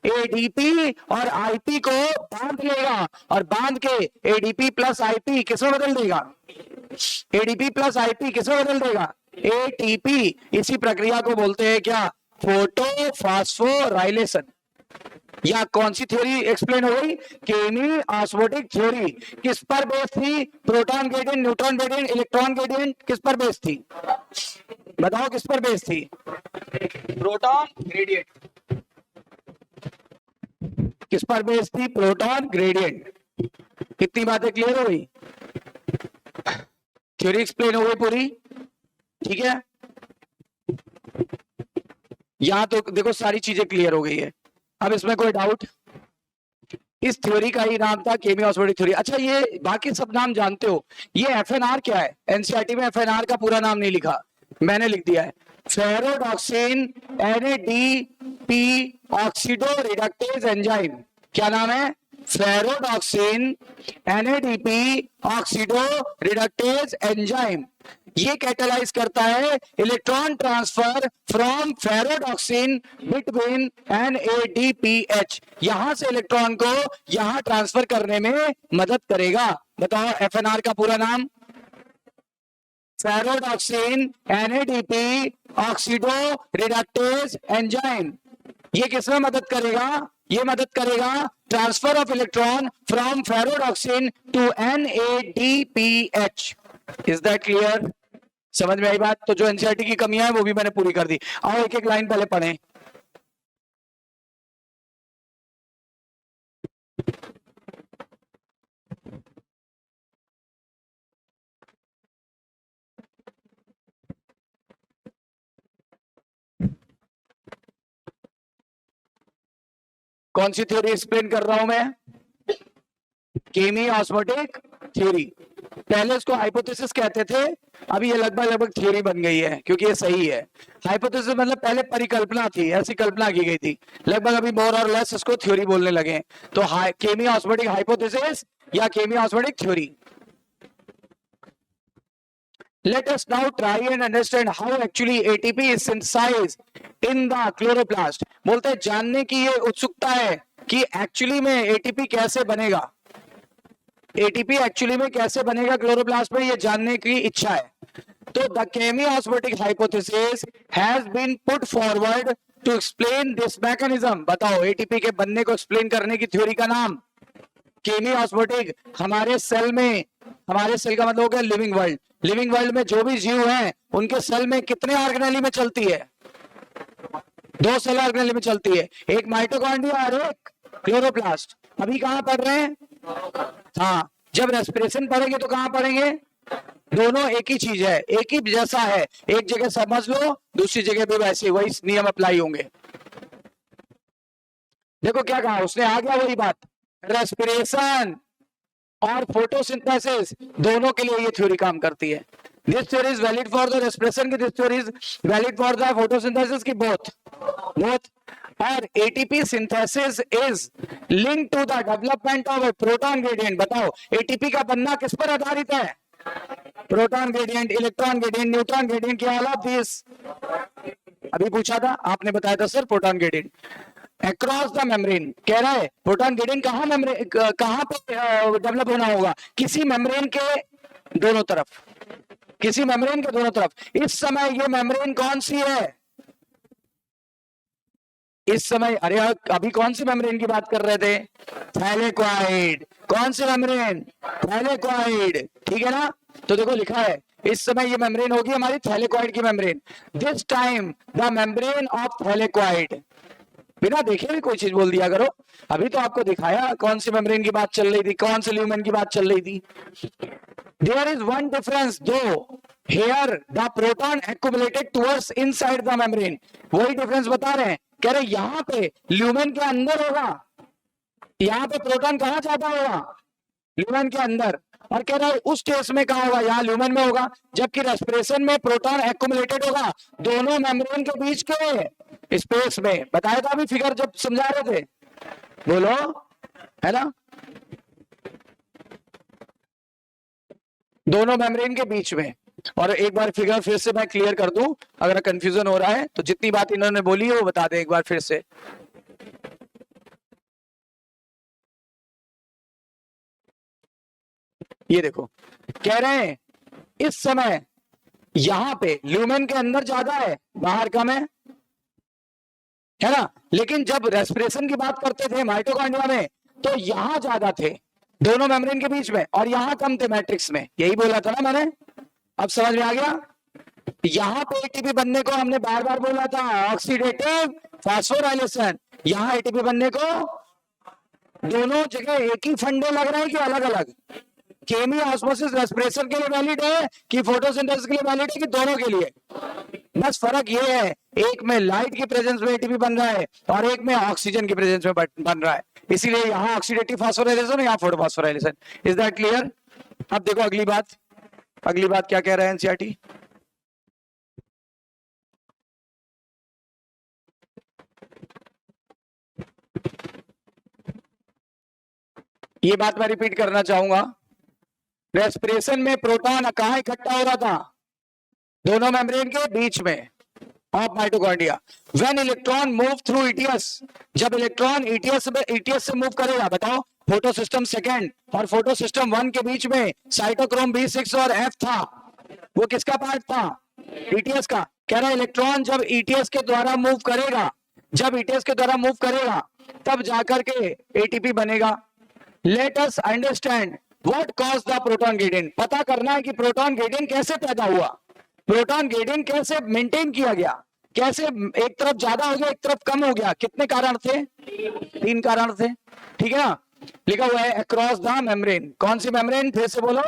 एडीपी और आईपी को बांध लेगा, और बांध के एडीपी प्लस आईपी किसमें बदल देगा? एडीपी प्लस आईपी किसमें बदल देगा? एटीपी। इसी प्रक्रिया को बोलते हैं क्या? फोटोफॉस्फोराइलेशन। या कौन सी थ्योरी एक्सप्लेन हो गई? केमी ऑस्मोटिक थ्योरी। किस पर बेस थी? Proton gradient, neutron gradient, electron gradient. किस पर बेस थी? बताओ किस पर बेस थी? Proton gradient. किस पर बेस थी? Proton gradient. कितनी बातें क्लियर हो गई? थ्योरी एक्सप्लेन हो गई पूरी? ठीक है। यहां तो देखो सारी चीजें क्लियर हो गई है। अब इसमें कोई डाउट? इस थ्योरी का ही नाम था केमी ऑस्मोटिक थ्योरी। अच्छा ये बाकी सब नाम जानते हो, ये एफएनआर क्या है? एनसीईआरटी में एफएनआर का पूरा नाम नहीं लिखा, मैंने लिख दिया है। Ferredoxin NADP oxido reductase enzyme. क्या नाम है? Ferredoxin NADP oxido reductase enzyme. ये कैटालाइज करता है electron transfer from ferredoxin between NADPH। यहां से इलेक्ट्रॉन को यहां ट्रांसफर करने में मदद करेगा। बताओ एफएनआर का पूरा नाम? Ferredoxin NADP oxido reductase enzyme. ये किसमें मदद करेगा? ये मदद करेगा transfer of electron from ferredoxin to NADPH। Is that clear? समझ में आई बात? तो जो एनसीईआरटी की कमियां है वो भी मैंने पूरी कर दी। आओ एक एक लाइन पहले पढ़ें। कौन सी थ्योरी एक्सप्लेन कर रहा हूं मैं? केमी ऑस्मोटिक थ्योरी। पहले इसको हाइपोथेसिस कहते थे, अभी ये लगभग थ्योरी बन गई है क्योंकि ये सही है। हाइपोथेसिस मतलब पहले परिकल्पना थी, ऐसी कल्पना की गई थी, लगभग अभी मोर और लेस इसको थ्योरी बोलने लगे। तो केमी ऑस्मोटिक हाइपोथेसिस या chemi osmotic theory. Let us now try and understand how actually ATP is synthesized in the chloroplast. बोलते हैं जानने की ये उत्सुकता है कि एक्चुअली में एटीपी कैसे बनेगा, एटीपी एक्चुअली में कैसे बनेगा क्लोरोप्लास्ट में, ये जानने की इच्छा है. तो the chemiosmotic hypothesis has been put forward to explain this mechanism. बताओ एटीपी के बनने को एक्सप्लेन करने की थ्योरी का नाम केमियोस्मोटिक. हमारे सेल में, हमारे सेल का मतलब हो गया लिविंग वर्ल्ड. लिविंग वर्ल्ड में जो भी जीव हैं उनके सेल में कितने ऑर्गेनेली में चलती है? 2 सेल ऑर्गेनेली में चलती है, एक माइटोकॉन्ड्रिया और एक क्लोरोप्लास्ट. अभी कहां पढ़ रहे हैं? हाँ, जब रेस्पिरेशन पढ़ेंगे तो कहां पढ़ेंगे? दोनों एक ही चीज है, एक ही जैसा है. एक जगह समझ लो, दूसरी जगह भी वैसे वही नियम अप्लाई होंगे. देखो क्या कहा उसने, आ गया वही बात. रेस्पिरेशन और फोटोसिंथेसिस दोनों के लिए ये थ्योरी काम करती है. This theory is valid for the respiration की, this theory is valid for the photosynthesis की, बोथ. और ATP synthesis is link to the development of a proton gradient. बताओ एटीपी का बनना किस पर आधारित है? Proton gradient, electron gradient, neutron gradient की ऑल ऑफ दिस. अभी पूछा था, आपने बताया था sir proton gradient across the membrane. कह रहा है प्रोटॉन ग्रेडियंट कहां मेम्ब्रेन, कहां पे डेवलप होना होगा? किसी मेम्ब्रेन के दोनों तरफ, किसी मेम्ब्रेन के दोनों तरफ. इस समय ये मेम्ब्रेन कौन सी है? इस समय, अरे अभी कौन सी मेम्ब्रेन की बात कर रहे थे? थैलेक्वाइड. कौन सी मेम्ब्रेन? थैलेक्वाइड. ठीक है ना? तो देखो लिखा है इस समय ये मेम्ब्रेन होगी हमारी थैलेक्वाइड की membrane. This time the membrane of thylakoid. बिना देखे भी कोई चीज बोल दिया करो. अभी तो आपको दिखाया कौन सी मेम्ब्रेन की बात चल रही थी, कौन से ल्यूमेन की बात चल रही थी. There is one difference though. Here the proton accumulated towards inside the membrane. वही डिफरेंस बता रहे हैं. कह रहे यहां पे ल्यूमेन के अंदर होगा, यहां पे प्रोटॉन कहां जाता होगा? ल्यूमेन के अंदर. और कह रहा है उस केस में कहा होगा? यहाँ ल्यूमेन में होगा. जबकि रेस्पिरेशन में प्रोटॉन एक्युमुलेटेड होगा दोनों मेम्ब्रेन के बीच के स्पेस में. बताया था अभी फिगर जब समझा रहे थे, बोलो, है ना? दोनों मेम्ब्रेन के बीच में. और एक बार फिगर फिर से मैं क्लियर कर दूं, अगर कंफ्यूजन हो रहा है तो जितनी बात इन्होंने बोली है वो बता दें एक बार फिर से. ये देखो कह रहे हैं इस समय यहां पे ल्यूमेन के अंदर ज्यादा है, बाहर कम है ना? लेकिन जब रेस्पिरेशन की बात करते थे माइटोकॉन्ड्रिया में तो यहां ज्यादा थे दोनों मेम्ब्रेन के बीच में, और यहां कम थे मैट्रिक्स में. यही बोला था ना मैंने. अब समझ में आ गया? यहां पे एटीपी बनने को हमने बार बार बोला था ऑक्सीडेटिव फास्फोराइलेशन. यहां एटीपी बनने को दोनों जगह एक ही फंडे लग रहे हैं कि अलग अलग? केमियोस्मोसिस रेस्पिरेशन के लिए वैलिड है कि फोटोसिंथेसिस के लिए वैलिड है कि दोनों के लिए? बस फर्क ये है, एक में लाइट की प्रेजेंस में एटीपी बन रहा है और एक में ऑक्सीजन की प्रेजेंस में बन रहा है. इसीलिए यहां ऑक्सीडेटिव फास्फोराइलेशन, यहां फोटोफॉस्फोराइलेशन. Is that clear? अब देखो अगली बात, अगली बात क्या कह रहा है एनसीईआरटी. ये बात मैं रिपीट करना चाहूंगा. रेस्पिरेशन में प्रोटॉन कहां इकट्ठा हो रहा था? दोनों मेम्ब्रेन के बीच में of mitochondria. When electron move through ETS, जब इलेक्ट्रॉन ईटीएस से मूव करेगा, बताओ फोटो सिस्टम सेकेंड और फोटो सिस्टम 1 के बीच में साइटोक्रोम B6 और F था. वो किसका पार्ट था? ईटीएस का. कह रहा है इलेक्ट्रॉन जब ईटीएस के द्वारा मूव करेगा, जब ईटीएस के द्वारा मूव करेगा तब जाकर के एटीपी बनेगा. Let us understand what cause the proton gradient. पता करना है कि प्रोटॉन ग्रेडियंट कैसे पैदा हुआ, प्रोटॉन ग्रेडियंट कैसे मेंटेन किया गया, कैसे एक तरफ ज्यादा हो गया एक तरफ कम हो गया. कितने कारण थे? 3 कारण थे. ठीक है ना? लिखा हुआ है अक्रॉस द मेम्ब्रेन. कौन सी मेम्ब्रेन? फिर से बोलो,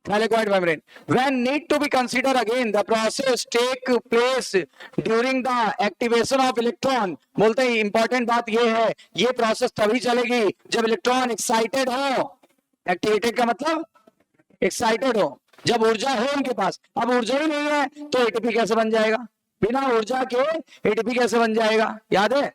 thylakoid membrane. When need to be consider again the process take place during the activation of electron. बोलते हैं इंपॉर्टेंट बात ये है, ये प्रोसेस तभी चलेगी जब इलेक्ट्रॉन एक्साइटेड हो. एक्टिवेटेड का मतलब एक्साइटेड हो, जब ऊर्जा हो उनके पास. अब ऊर्जा ही नहीं है तो एटीपी कैसे बन जाएगा? बिना ऊर्जा के एटीपी कैसे बन जाएगा? याद है?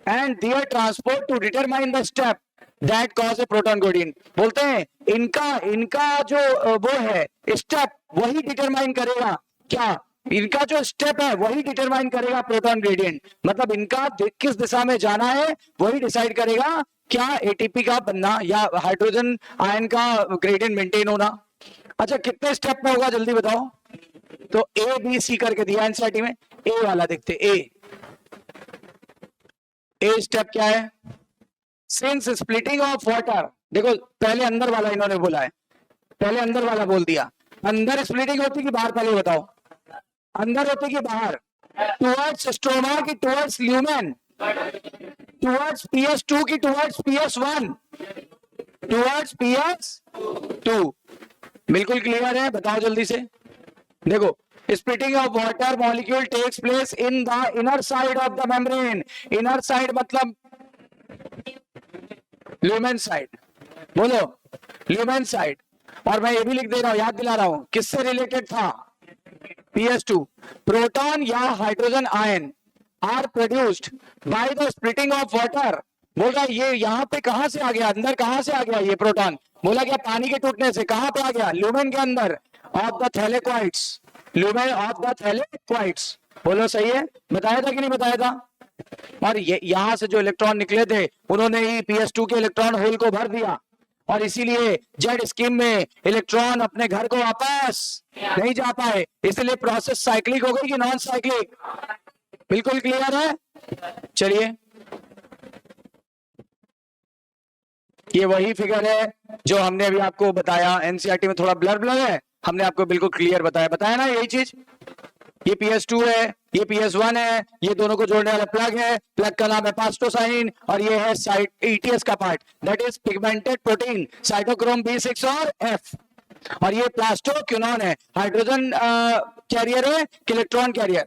And there transport to determine the step that cause a proton gradient. बोलते हैं इनका जो वो है स्टेप वही डिटरमाइन करेगा क्या, इनका जो स्टेप है वही डिटरमाइन करेगा प्रोटॉन ग्रेडियंट, मतलब इनका किस दिशा में जाना है वही डिसाइड करेगा क्या एटीपी का बनना या हाइड्रोजन आयन का ग्रेडियंट मेंटेन होना। अच्छा कितने स्टेप में होगा जल्दी बताओ। तो ए बी सी करके दिया एनसीईआरटी में, ए वाला देखते, ए स्टेप क्या है, सिंस स्प्लिटिंग ऑफ वाटर, देखो पहले अंदर वाला इन्होंने बोला है, पहले अंदर वाला बोल दिया, अंदर स्प्लिटिंग होती कि बाहर, पहले बताओ अंदर होती कि बाहर, टुवर्ड्स स्ट्रोमा की टुवर्ड्स ल्यूमेन, टुवर्ड्स PS2 की टुवर्ड्स PS1, टुवर्ड्स PS2, बिल्कुल क्लियर है, बताओ जल्दी से। देखो splitting of water molecule takes place in the inner side of the membrane, inner side मतलब ल्यूमेन साइड, बोलो ल्यूमेन साइड, और मैं ये भी लिख दे रहा हूं, याद दिला रहा हूं किससे रिलेटेड था, PS2, प्रोटॉन या hydrogen ion are produced by the splitting of water, बोल रहा ये यहाँ पे कहां से आ गया, अंदर कहां से आ गया ये प्रोटॉन, बोला क्या पानी के टूटने से, कहां पे आ गया, ल्यूमेन के अंदर of the thylakoids, lumen of the thylakoids, बोलो सही है, बताया था कि नहीं बताया था। और ये यहां से जो इलेक्ट्रॉन निकले थे उन्होंने ही PS2 के इलेक्ट्रॉन होल को भर दिया, और इसीलिए जेड स्कीम में इलेक्ट्रॉन अपने घर को वापस नहीं जा पाए, इसलिए प्रोसेस साइक्लिक हो गई कि नॉन साइक्लिक, बिल्कुल क्लियर है। चलिए ये वही फिगर है जो हमने अभी आपको बताया, एनसीईआरटी में थोड़ा ब्लर ब्लर है, हमने आपको बिल्कुल क्लियर बताया ना यही चीज, ये PS2 है, ये PS1 है, ये दोनों को जोड़ने वाला प्लग है, प्लग का नाम है पास्टोसाइन, और ये है साइट ETS का part, that is pigmented protein, cytochrome B6 और F, और ये प्लास्टोक्विनोन है, हाइड्रोजन कैरियर है कि इलेक्ट्रॉन कैरियर,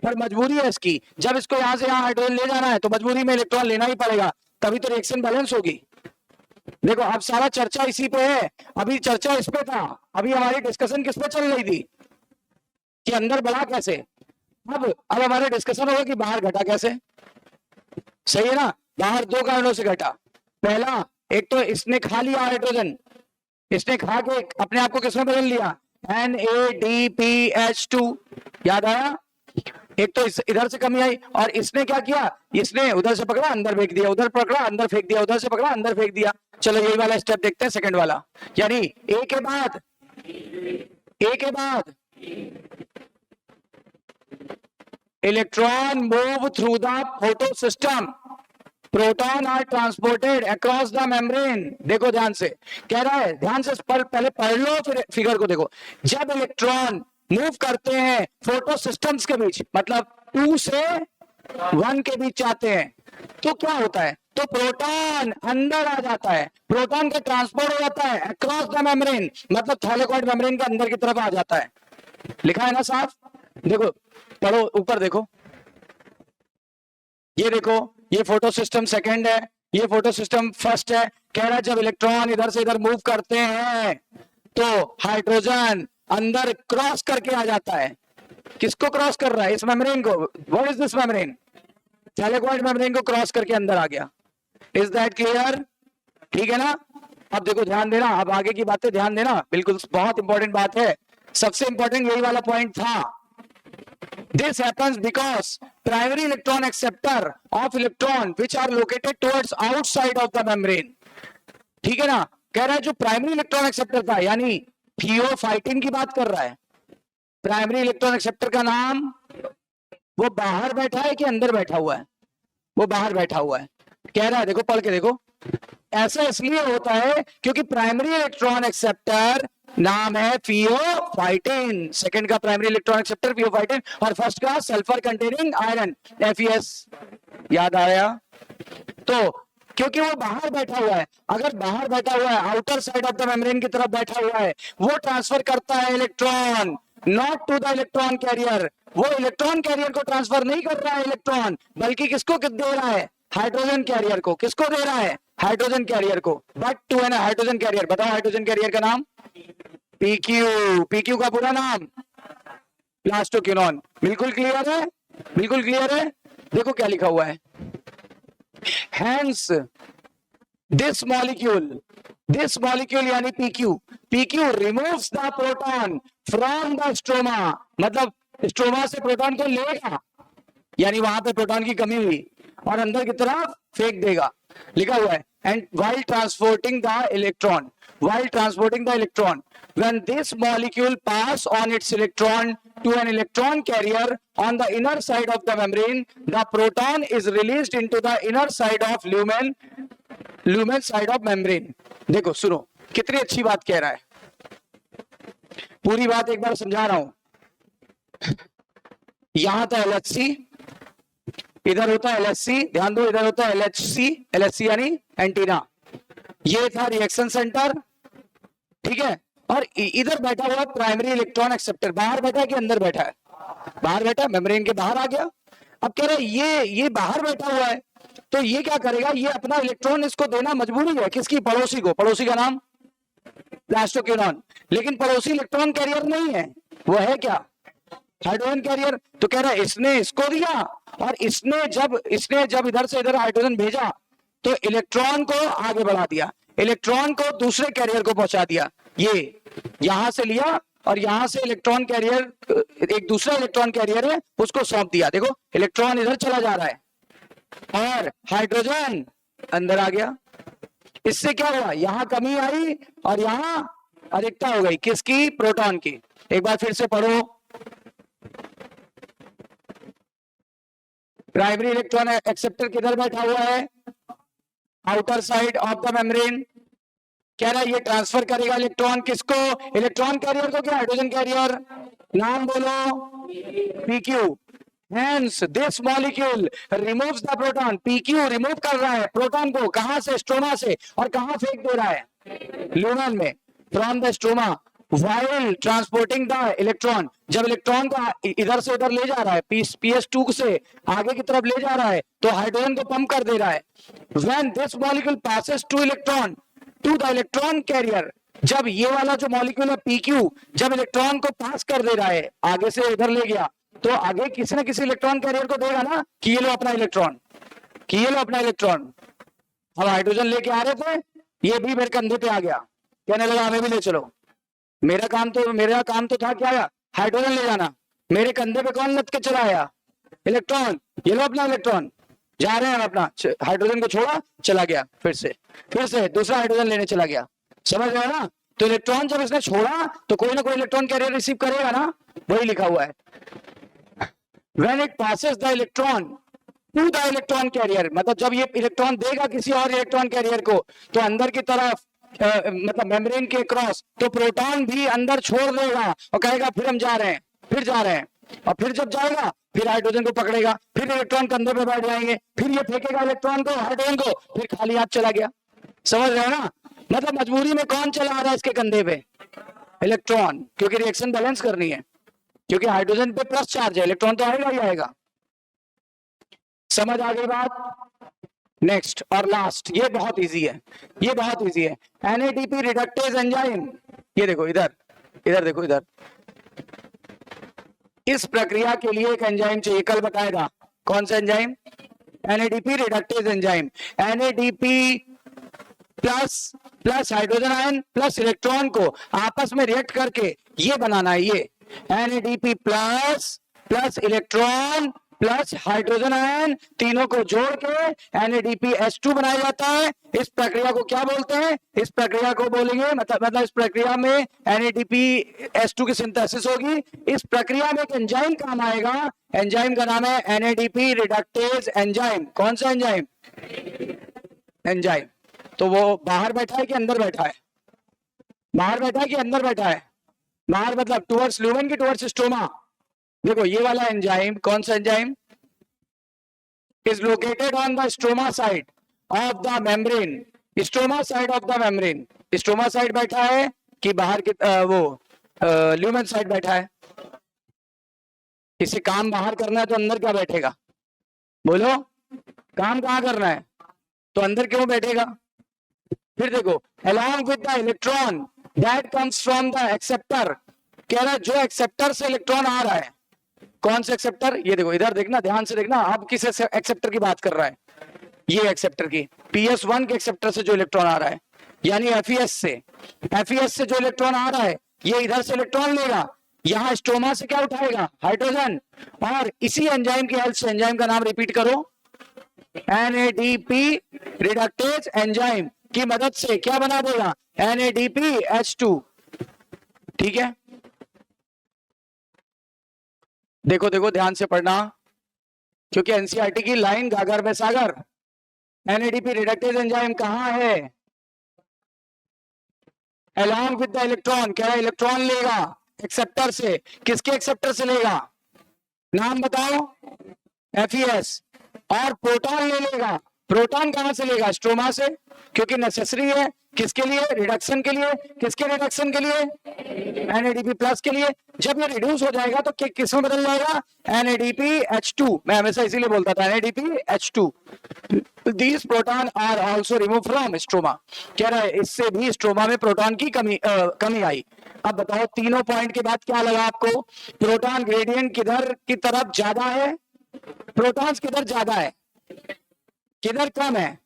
पर मजबूरी है इसकी, जब इसको यहां से यहां हाइड्रोजन ले जाना है तो मजबूरी में इलेक्ट्रॉन लेना ही पड़ेगा, तभी तो रिएक्शन बैलेंस होगी। देखो अब सारा चर्चा इसी पे है, अभी चर्चा इस पे था, अभी हमारी डिस्कशन किस पे चल रही थी कि अंदर बढ़ा कैसे, अब हमारा डिस्कशन होगा कि बाहर घटा कैसे, सही है ना। बाहर दो कारणों से घटा, पहला एक तो इसने खा लिया हाइड्रोजन, इसने खा के अपने आप को किसमें बदल लिया, NADPH2, याद आया, एक तो इधर से कमी आई, और इसने क्या किया, इसने उधर से पकड़ा अंदर फेंक दिया, उधर पकड़ा अंदर फेंक दिया, उधर से पकड़ा अंदर फेंक दिया। चलो यही वाला स्टेप देखते हैं, सेकंड वाला, यानी ए के बाद electron move through the photo system, proton are transported across the membrane. देखो ध्यान से, कह रहा है ध्यान से पहले पढ़ लो फिर फिगर को देखो, जब इलेक्ट्रॉन मूव करते हैं फोटो सिस्टम्स के बीच, मतलब 2 से 1 के बीच जाते हैं, तो क्या होता है, तो प्रोटॉन अंदर आ जाता है, प्रोटॉन का ट्रांसपोर्ट हो जाता है अक्रॉस द मेम्ब्रेन, मतलब थैलेकॉइड मेम्ब्रेन के अंदर की तरफ आ जाता है, लिखा है ना साफ, देखो पढ़ो ऊपर देखो, ये देखो ये फोटो सिस्टम सेकंड है, ये फोटो सिस्टम फर्स्ट है, कह रहा है जब इलेक्ट्रॉन इधर से इधर मूव करते हैं तो हाइड्रोजन अंदर क्रॉस करके आ जाता है, किसको क्रॉस कर रहा है, इस मेम्ब्रेन को, what is this membrane, thylakoid membrane को क्रॉस करके अंदर आ गया, इज दैट क्लियर, ठीक है ना। अब देखो ध्यान देना, अब आगे की बातें ध्यान देना, बिल्कुल बहुत इंपॉर्टेंट बात है, सबसे इंपॉर्टेंट यही वाला पॉइंट था। This happens because primary electron acceptor of electron which are located towards outside of the membrane, ठीक है ना, कह रहा है जो प्राइमरी इलेक्ट्रॉन एक्सेप्टर था, यानी थियोफाइटिन की बात कर रहा है, प्राइमरी इलेक्ट्रॉन एक्सेप्टर का नाम, वो बाहर बैठा है कि अंदर बैठा हुआ है, वो बाहर बैठा हुआ है, कह रहा है देखो पढ़ के देखो, ऐसा इसलिए होता है क्योंकि प्राइमरी इलेक्ट्रॉन एक्सेप्टर नाम है थियोफाइटिन, सेकंड का प्राइमरी इलेक्ट्रॉन एक्सेप्टर थियोफाइटिन, और फर्स्ट का सल्फर कंटेनिंग आयरन FeS, याद आया। तो क्योंकि वो बाहर बैठा हुआ है, अगर बाहर बैठा हुआ है outer side of the membrane की तरफ बैठा हुआ है, वो ट्रांसफर करता है electron not to the electron carrier, वो इलेक्ट्रॉन कैरियर को ट्रांसफर नहीं कर रहा है इलेक्ट्रॉन, बल्कि किसको दे रहा है, हाइड्रोजन कैरियर को, किसको दे रहा है, हाइड्रोजन कैरियर को, बट टू है ना हाइड्रोजन कैरियर, बताओ हाइड्रोजन कैरियर का नाम PQ का पूरा नाम प्लास्टोक्विनोन, बिल्कुल क्लियर है, बिल्कुल क्लियर है। देखो क्या लिखा हुआ है, Hence दिस मॉलिक्यूल यानी PQ removes the proton from the stroma, मतलब स्ट्रोमा से प्रोटॉन को लेगा, यानी वहां पे प्रोटॉन की कमी हुई और अंदर की तरफ फेंक देगा, लिखा हुआ है। And while transporting the electron when this molecule pass on its electron to an electron carrier on the inner side of the membrane, the proton is released into the inner side of lumen side of membrane। देखो सुनो कितनी अच्छी बात कह रहा है, पूरी बात एक बार समझा रहा हूं। यहां था LHC, इधर होता है LHC, ध्यान दो, इधर होता है LHC यानी एंटीना, ये था रिएक्शन सेंटर, ठीक है, और इधर बैठा हुआ प्राइमरी इलेक्ट्रॉन एक्सेप्टर, बाहर बैठा है कि अंदर बैठा है, बाहर बैठा है, मेम्ब्रेन के बाहर आ गया। अब कह रहे ये बाहर बैठा हुआ है, तो ये क्या करेगा, ये अपना इलेक्ट्रॉन इसको देना मजबूरी है, किसकी, पड़ोसी को, पड़ोसी का नाम प्लास्टोक्विनोन, लेकिन पड़ोसी इलेक्ट्रॉन कैरियर नहीं है, वो है क्या, हाइड्रोजन कैरियर। तो कह रहा है इसने इसको दिया और इसने जब इधर से इधर हाइड्रोजन भेजा तो इलेक्ट्रॉन को आगे बढ़ा दिया, इलेक्ट्रॉन को दूसरे कैरियर को पहुंचा दिया, ये यहां से लिया और यहां से इलेक्ट्रॉन कैरियर, एक दूसरा इलेक्ट्रॉन कैरियर है उसको सौंप दिया। देखो इलेक्ट्रॉन इधर चला जा रहा है और हाइड्रोजन अंदर आ गया। इससे क्या हुआ, यहां कमी आई और यहां अधिकता हो गई, किसकी, प्रोटॉन की। एक बार फिर से पढ़ो, प्राइमरी इलेक्ट्रॉन एक्सेप्टर किधर बैठा हुआ है, outer side of the membrane. कह रहा है ये ट्रांसफर करेगा इलेक्ट्रॉन किसको, इलेक्ट्रॉन कैरियर को, क्या हाइड्रोजन कैरियर, नाम बोलो, PQ. Hence this molecule removes the proton, PQ remove कर रहा है प्रोटॉन को, कहां से, स्ट्रोमा से, और कहां फेंक दे रहा है, ल्यूमेन में, from the stroma while transporting the electron, जब इलेक्ट्रॉन को इधर से उधर ले जा रहा है, PS2 से आगे की तरफ ले जा रहा है, तो हाइड्रोजन को पंप कर दे रहा है। When this molecule passes to the electron carrier, जब ये वाला जो मॉलिक्यूल है PQ जब इलेक्ट्रॉन को पास कर दे रहा है, आगे से इधर ले गया, तो आगे किसी न किसी इलेक्ट्रॉन कैरियर को देगा ना कि ये लो अपना इलेक्ट्रॉन, कि ये लो अपना इलेक्ट्रॉन। हम हाइड्रोजन लेके आ रहे थे, ये भी मेरे कंधे पे आ गया, कहने लगा हमें भी ले चलो। मेरा काम तो था क्या, हाइड्रोजन ले जाना, मेरे कंधे पे कौन लद के चला आया, इलेक्ट्रॉन, ये लो अपना इलेक्ट्रॉन, जा रहे हैं हम अपना, हाइड्रोजन को छोड़ा, चला गया, फिर से दूसरा हाइड्रोजन लेने चला गया, समझ रहे हो ना। तो इलेक्ट्रॉन जब इसने छोड़ा तो कोई ना कोई इलेक्ट्रॉन कैरियर रिसीव करेगा ना, वही लिखा हुआ है। When it passes the electron to the electron carrier, मतलब जब ये इलेक्ट्रॉन देगा किसी और इलेक्ट्रॉन कैरियर को, तो अंदर की तरफ मतलब मेम्ब्रेन के क्रॉस, तो प्रोटॉन भी अंदर छोड़ देगा और कहेगा फिर हम जा रहे हैं, और फिर जब जाएगा फिर हाइड्रोजन को पकड़ेगा, फिर इलेक्ट्रॉन कंधे पे बैठ जाएंगे, फिर ये फेंकेगा इलेक्ट्रॉन को, हाइड्रोजन को, फिर खाली हाथ चला गया, समझ रहे हो ना। मतलब मजबूरी में कौन चला आ रहा है इसके कंधे पे, इलेक्ट्रॉन, क्योंकि रिएक्शन बैलेंस करनी है, क्योंकि हाइड्रोजन पे प्लस चार्ज है, इलेक्ट्रॉन तो आएगा ही आएगा। समझ आ गई बात। नेक्स्ट और लास्ट, ये बहुत इजी है, NADP रिडक्टेज एंजाइम। ये देखो इधर देखो, इधर इस प्रक्रिया के लिए एक एंजाइम चाहिए, कल बताया था कौन सा enzyme, NADP reductase enzyme. NADP plus hydrogen ion plus electron को आपस में रिएक्ट करके ये बनाना है, ये NADP plus electron plus hydrogen ion, तीनों को जोड़ के NADPH2 बनाया जाता है। इस प्रक्रिया को क्या बोलते हैं, इस प्रक्रिया को बोलेंगे, मतलब इस प्रक्रिया में NADPH2 की सिंथेसिस होगी। इस प्रक्रिया में एक एंजाइम काम आएगा, एंजाइम का नाम है NADP रिडक्टेज एंजाइम। कौन सा एंजाइम, एंजाइम। तो वो बाहर बैठा है कि अंदर बैठा है, बाहर बैठा है कि अंदर बैठा है, बाहर मतलब टुवर्ड्स ल्यूमेन की टुवर्ड्स स्ट्रोमा। देखो ये वाला एंजाइम, कौन सा enzyme, is located on the stroma side of the membrane, stroma side of the membrane. Stroma side बैठा है कि बाहर की ल्यूमेन साइड बैठा है। इसे काम बाहर करना है तो अंदर क्या बैठेगा, बोलो, काम कहाँ करना है तो अंदर क्यों बैठेगा। फिर देखो, along with the electron that comes from the acceptor, कह रहा है जो एक्सेप्टर से इलेक्ट्रॉन आ रहा है, कौन सा एक्सेप्टर, ये देखो इधर देखना, ध्यान से देखना, आप किस एक्सेप्टर की बात कर रहा है, ये एक्सेप्टर की, PS1 के एक्सेप्टर से जो इलेक्ट्रॉन आ रहा है, यानी FES से जो इलेक्ट्रॉन आ रहा है, ये इधर से इलेक्ट्रॉन लेगा, यहां स्ट्रोमा से क्या उठाएगा, हाइड्रोजन, और इसी एंजाइम की हेल्प से, एंजाइम का नाम रिपीट करो, NADP रिडक्टेज एंजाइम की मदद से क्या बना देगा, NADPH2। ठीक है, देखो देखो ध्यान से पढ़ना, क्योंकि एनसीईआरटी की लाइन गागर में सागर। NADP रिडक्टेज एंजाइम कहां है, along with the इलेक्ट्रॉन, क्या इलेक्ट्रॉन लेगा एक्सेप्टर से, किसके एक्सेप्टर से लेगा, नाम बताओ, FES, और प्रोटॉन ले लेगा, प्रोटॉन कहां से लेगा, स्ट्रोमा से, क्योंकि नेसेसरी है, किसके लिए, रिडक्शन के लिए, किसके रिडक्शन के लिए, NADP प्लस के लिए। जब ये रिड्यूस हो जाएगा तो किस में बदल जाएगा, NADPH2, मैं हमेशा इसीलिए बोलता था NADPH2। These proton are also removed from stroma, कह रहा है इससे भी स्ट्रोमा में प्रोटॉन की कमी आई। अब बताओ तीनों पॉइंट के बाद क्या लगा आपको, प्रोटॉन ग्रेडियंट किधर की तरफ ज्यादा है, प्रोटॉन्स किधर ज्यादा है, किधर कम है,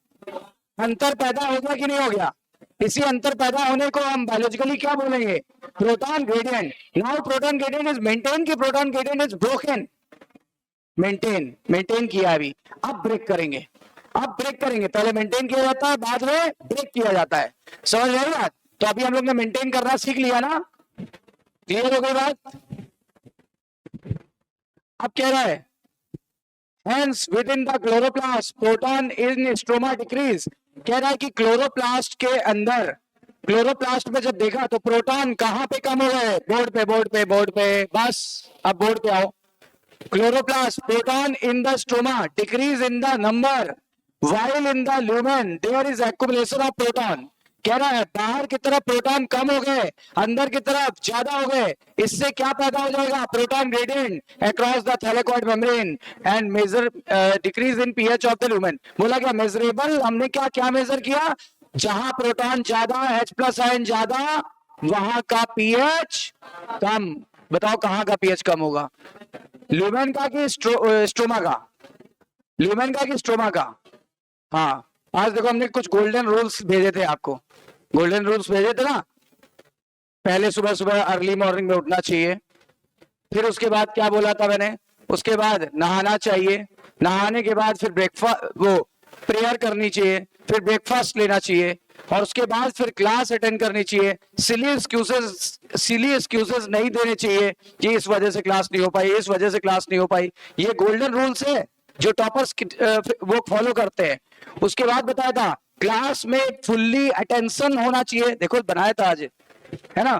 अंतर पैदा हो गया कि नहीं हो गया, इसी अंतर पैदा होने को हम बायोलॉजिकली क्या बोलेंगे, proton gradient. Now proton gradient is maintain की proton gradient is broken, maintain किया अभी, अब ब्रेक करेंगे, अब ब्रेक करेंगे, पहले मेंटेन किया जाता है, बाद में ब्रेक किया जाता है, समझ रहे बात। तो अभी हम लोग ने मेंटेन करना सीख लिया ना, क्लियर हो गई बात। अब कह रहा है hence within the chloroplast proton in stroma decrease, कह रहा है कि क्लोरोप्लास्ट के अंदर, क्लोरोप्लास्ट में जब देखा तो प्रोटॉन कहां पे कम हो गए, बोर्ड पे, बस अब बोर्ड पे आओ। Chloroplast proton in the stroma decrease in the number, while in the lumen there is accumulation of proton, कह रहा है बाहर की तरफ प्रोटॉन कम हो गए, अंदर की तरफ ज्यादा हो गए, इससे क्या पैदा हो जाएगा, proton gradient across the thylakoid membrane and major decrease in pH of the lumen. बोला क्या मेजरेबल, हमने क्या क्या मेजर किया, जहां प्रोटॉन ज्यादा, H+ आयन ज्यादा, वहां का पीएच कम। बताओ कहां का पीएच कम होगा, ल्यूमेन का कि स्ट्रोमा का, ल्यूमेन का कि स्ट्रोमा का। हाँ आज देखो हमने कुछ गोल्डन रूल्स भेजे थे आपको, गोल्डन रूल्स भेजे थे ना, पहले सुबह सुबह अर्ली मॉर्निंग में उठना चाहिए, फिर उसके बाद क्या बोला था मैंने, उसके बाद नहाना चाहिए, नहाने के बाद फिर ब्रेकफास्ट, वो प्रेयर करनी चाहिए, फिर ब्रेकफास्ट लेना चाहिए, और उसके बाद फिर क्लास अटेंड करनी चाहिए। सिली एक्सक्यूजेस नहीं देने चाहिए कि इस वजह से क्लास नहीं हो पाई, इस वजह से क्लास नहीं हो पाई। ये गोल्डन रूल्स है जो टॉपर्स वो फॉलो करते हैं। उसके बाद बताया था क्लास में फुल्ली अटेंशन होना चाहिए, देखो बनाया था आज, है ना।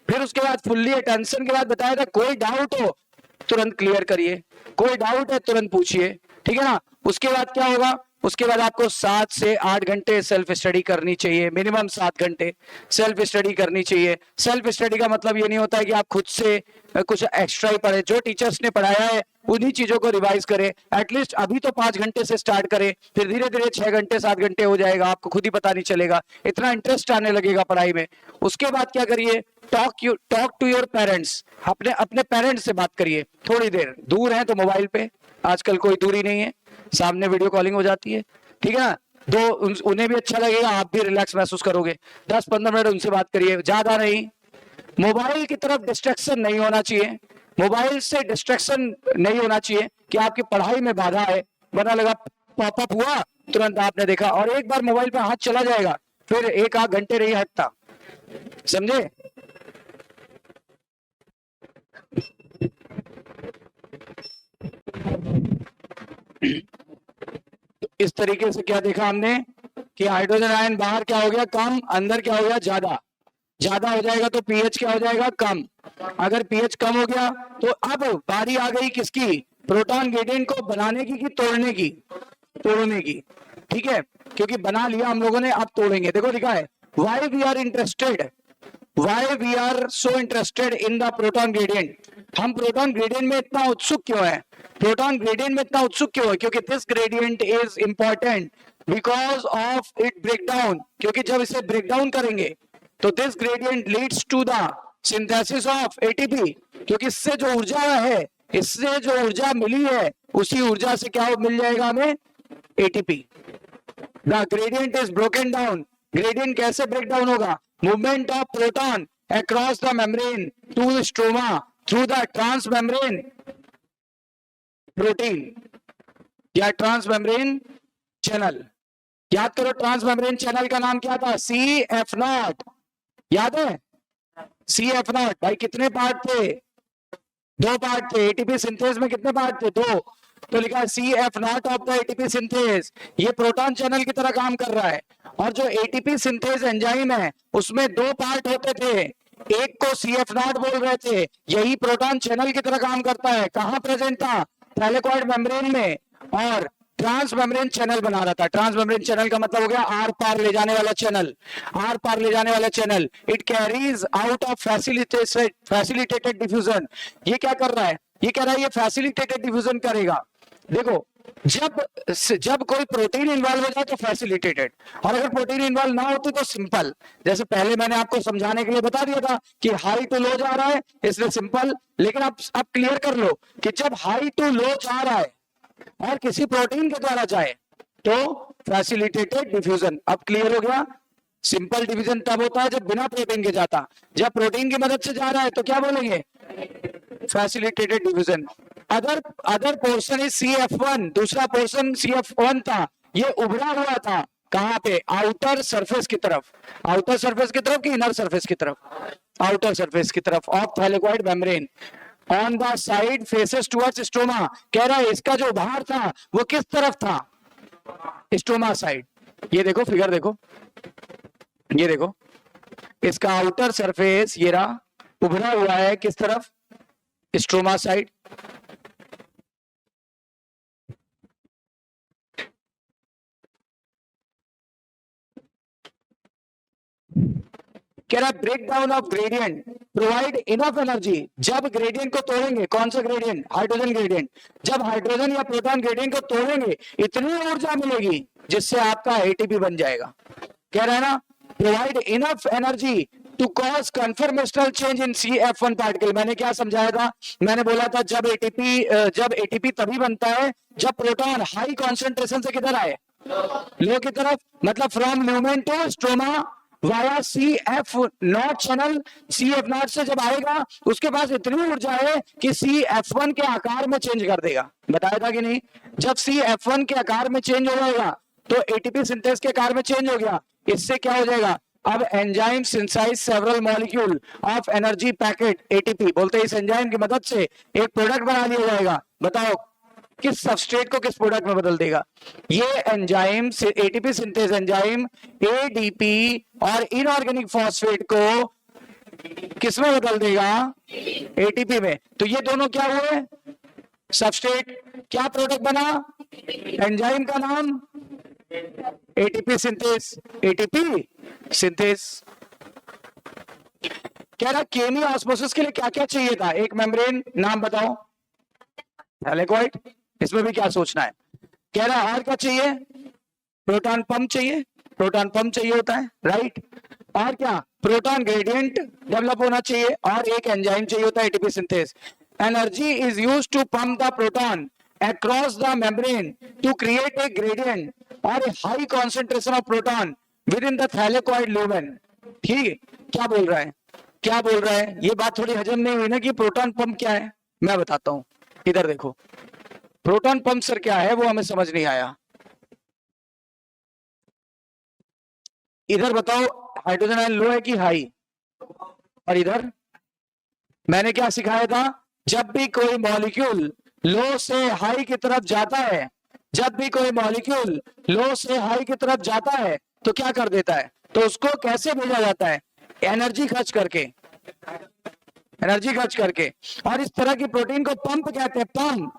फिर उसके बाद फुल्ली अटेंशन के बाद बताया था कोई डाउट हो तुरंत क्लियर करिए, कोई डाउट है तुरंत पूछिए, ठीक है ना। उसके बाद क्या होगा, उसके बाद आपको 7 से 8 घंटे सेल्फ स्टडी करनी चाहिए, मिनिमम 7 घंटे सेल्फ स्टडी करनी चाहिए। सेल्फ स्टडी का मतलब ये नहीं होता है कि आप खुद से कुछ एक्स्ट्रा ही पढ़े, जो टीचर्स ने पढ़ाया है उन्हीं चीजों को रिवाइज करें। एटलीस्ट अभी तो 5 घंटे से स्टार्ट करें, फिर धीरे धीरे 6 घंटे 7 घंटे हो जाएगा, आपको खुद ही पता नहीं चलेगा, इतना इंटरेस्ट आने लगेगा पढ़ाई में। उसके बाद क्या करिए, टॉक टू योर पेरेंट्स, अपने पेरेंट्स से बात करिए थोड़ी देर, दूर है तो मोबाइल पे, आजकल कोई दूरी नहीं है, सामने वीडियो कॉलिंग हो जाती है, ठीक है ना। तो उन्हें भी अच्छा लगेगा, आप भी रिलैक्स महसूस करोगे। 10-15 मिनट उनसे बात करिए, ज्यादा नहीं। मोबाइल की तरफ डिस्ट्रैक्शन नहीं होना चाहिए, मोबाइल से डिस्ट्रैक्शन नहीं होना चाहिए कि आपकी पढ़ाई में बाधा है, वरना लगा पॉपअप हुआ तुरंत आपने देखा, और एक बार मोबाइल पे हाथ चला जाएगा फिर 1-8 घंटे नहीं हटता, समझे। इस तरीके से क्या देखा हमने कि हाइड्रोजन आयन बाहर क्या हो गया कम, अंदर क्या हो गया ज्यादा, ज्यादा हो जाएगा तो पीएच क्या हो जाएगा कम। अगर पीएच कम हो गया तो अब बारी आ गई किसकी, प्रोटॉन ग्रेडियंट को बनाने की कि तोड़ने की, तोड़ने की, ठीक है, क्योंकि बना लिया हम लोगों ने, अब तोड़ेंगे। देखो लिखा है why we are interested, why we are so interested in the proton gradient, हम प्रोटॉन ग्रेडियंट में इतना उत्सुक क्यों है, प्रोटॉन ग्रेडियंट में इतना उत्सुक क्यों है, क्योंकि this gradient is important because of it breakdown, क्योंकि जब इसे ब्रेकडाउन करेंगे तो this gradient leads to the synthesis of ATP, क्योंकि इससे जो ऊर्जा है, इससे जो ऊर्जा मिली है उसी ऊर्जा से क्या मिल जाएगा हमें, ATP. The gradient is broken down, gradient कैसे ब्रेक डाउन होगा, movement of proton across the membrane to the stroma through the trans membrane protein या ट्रांस मेम्ब्रेन चैनल। याद करो ट्रांस मेम्ब्रेन चैनल का नाम क्या था, CF0, याद है CF0। भाई कितने पार्ट थे, 2 पार्ट थे। एटीपी सिंथेस में कितने पार्ट थे, 2। तो लिखा है CF0 of the ATP synthase, ये प्रोटॉन चैनल की तरह काम कर रहा है। और जो एटीपी सिंथेस एंजाइम है उसमें 2 पार्ट होते थे, एक को CF0 बोल रहे थे, यही प्रोटॉन चैनल की तरह काम करता है। कहां प्रेजेंट था, थैलेकॉइड मेम्ब्रेन में, और ट्रांस मेम्ब्रेन चैनल बना रहा था। ट्रांस मेम्ब्रेन चैनल का मतलब हो गया आर पार ले जाने वाला चैनल, आर पार ले जाने वाला channel. It carries out of facilitated diffusion. ये क्या कर रहा है, ये कह रहा है ये फैसिलिटेटेड डिफ्यूजन करेगा। देखो जब कोई प्रोटीन इन्वॉल्व हो जाए तो फैसिलिटेटेड, और अगर प्रोटीन इन्वॉल्व ना होती तो सिंपल। जैसे पहले मैंने आपको समझाने के लिए बता दिया था कि हाई टू लो जा रहा है इसलिए सिंपल, लेकिन आप क्लियर कर लो कि जब हाई टू लो जा रहा है और किसी प्रोटीन के द्वारा जाए तो फैसिलिटेटेड डिफ्यूजन। अब क्लियर हो गया, सिंपल डिवीजन तब होता है जब बिना प्रोटीन के जाता, जब प्रोटीन की मदद से जा रहा है तो क्या बोलेंगे, facilitated division. Other portion is CF1, दूसरा पोर्शन CF1 था, ये उभरा हुआ था कहां पे, आउटर सरफेस की तरफ। आउटर सरफेस की तरफ कि इनर सरफेस की तरफ, आउटर सरफेस की तरफ of thylakoid membrane on the side faces towards stoma. कह रहा है इसका जो बाहर था वो किस तरफ था, स्टोमा साइड। ये देखो फिगर देखो, ये देखो इसका आउटर सरफेस ये रहा, उभरा हुआ है किस तरफ, स्ट्रोमा साइड। कह रहा है break down of gradient provide enough energy. जब ग्रेडियंट को तोड़ेंगे, कौन सा ग्रेडियंट, हाइड्रोजन ग्रेडियंट, जब हाइड्रोजन या प्रोटॉन ग्रेडियंट को तोड़ेंगे इतनी ऊर्जा मिलेगी जिससे आपका एटीपी बन जाएगा। कह रहा है ना, provide enough energy to cause conformational change in CF1 particle. मैंने क्या समझाया था, मैंने बोला था जब एटीपी तभी बनता है जब प्रोटॉन हाई कॉन्सेंट्रेशन से किधर आए, लो की तरफ, मतलब from movement to stroma via CF0 channel. CF0 से जब आएगा उसके पास इतनी ऊर्जा है कि CF1 के आकार में चेंज कर देगा। बताया था कि नहीं, जब CF1 के आकार में चेंज हो जाएगा तो एटीपी सिंथेस के आकार में चेंज हो गया, इससे क्या हो जाएगा, अब enzyme synthesize several molecule of energy packet ATP, बोलते हैं इस एंजाइम की मदद से एक प्रोडक्ट बना लिया जाएगा। बताओ किस सबस्ट्रेट को किस प्रोडक्ट में बदल देगा, ये एंजाइम से एटीपी सिंथेस एंजाइम ADP और इनऑर्गेनिक फॉस्फेट को किसमें बदल देगा, ATP में। तो ये दोनों क्या हुए, सबस्ट्रेट। क्या प्रोडक्ट बना, एंजाइम का नाम ATP सिंथेस, ATP सिंथेस। कह रहा केमियो ऑस्मोसिस के लिए क्या क्या चाहिए था, एक मेम्ब्रेन, नाम बताओ, थैलेकॉइड। इसमें भी क्या सोचना है, कह रहा और क्या चाहिए, प्रोटॉन पंप चाहिए, प्रोटॉन पंप चाहिए होता है, राइट। और क्या, प्रोटॉन ग्रेडियंट डेवलप होना चाहिए, और एक एंजाइम चाहिए होता है ATP synthase. Energy is used to pump the proton across the membrane to create a gradient or a high concentration of proton within the thylakoid lumen। ठीक है, क्या बोल रहा है, क्या बोल रहा है, ये बात थोड़ी हजम नहीं हुई ना कि प्रोटॉन पंप क्या है। मैं बताता हूं, इधर देखो, प्रोटॉन पंप सर क्या है वो हमें समझ नहीं आया। इधर बताओ हाइड्रोजन आयन लो है कि हाई, और इधर मैंने क्या सिखाया था, जब भी कोई मॉलिक्यूल लो से हाई की तरफ जाता है, जब भी कोई मॉलिक्यूल लो से हाई की तरफ जाता है तो क्या कर देता है, तो उसको कैसे भेजा जाता है, एनर्जी खर्च करके, एनर्जी खर्च करके। और इस तरह की प्रोटीन को पंप कहते हैं, पंप।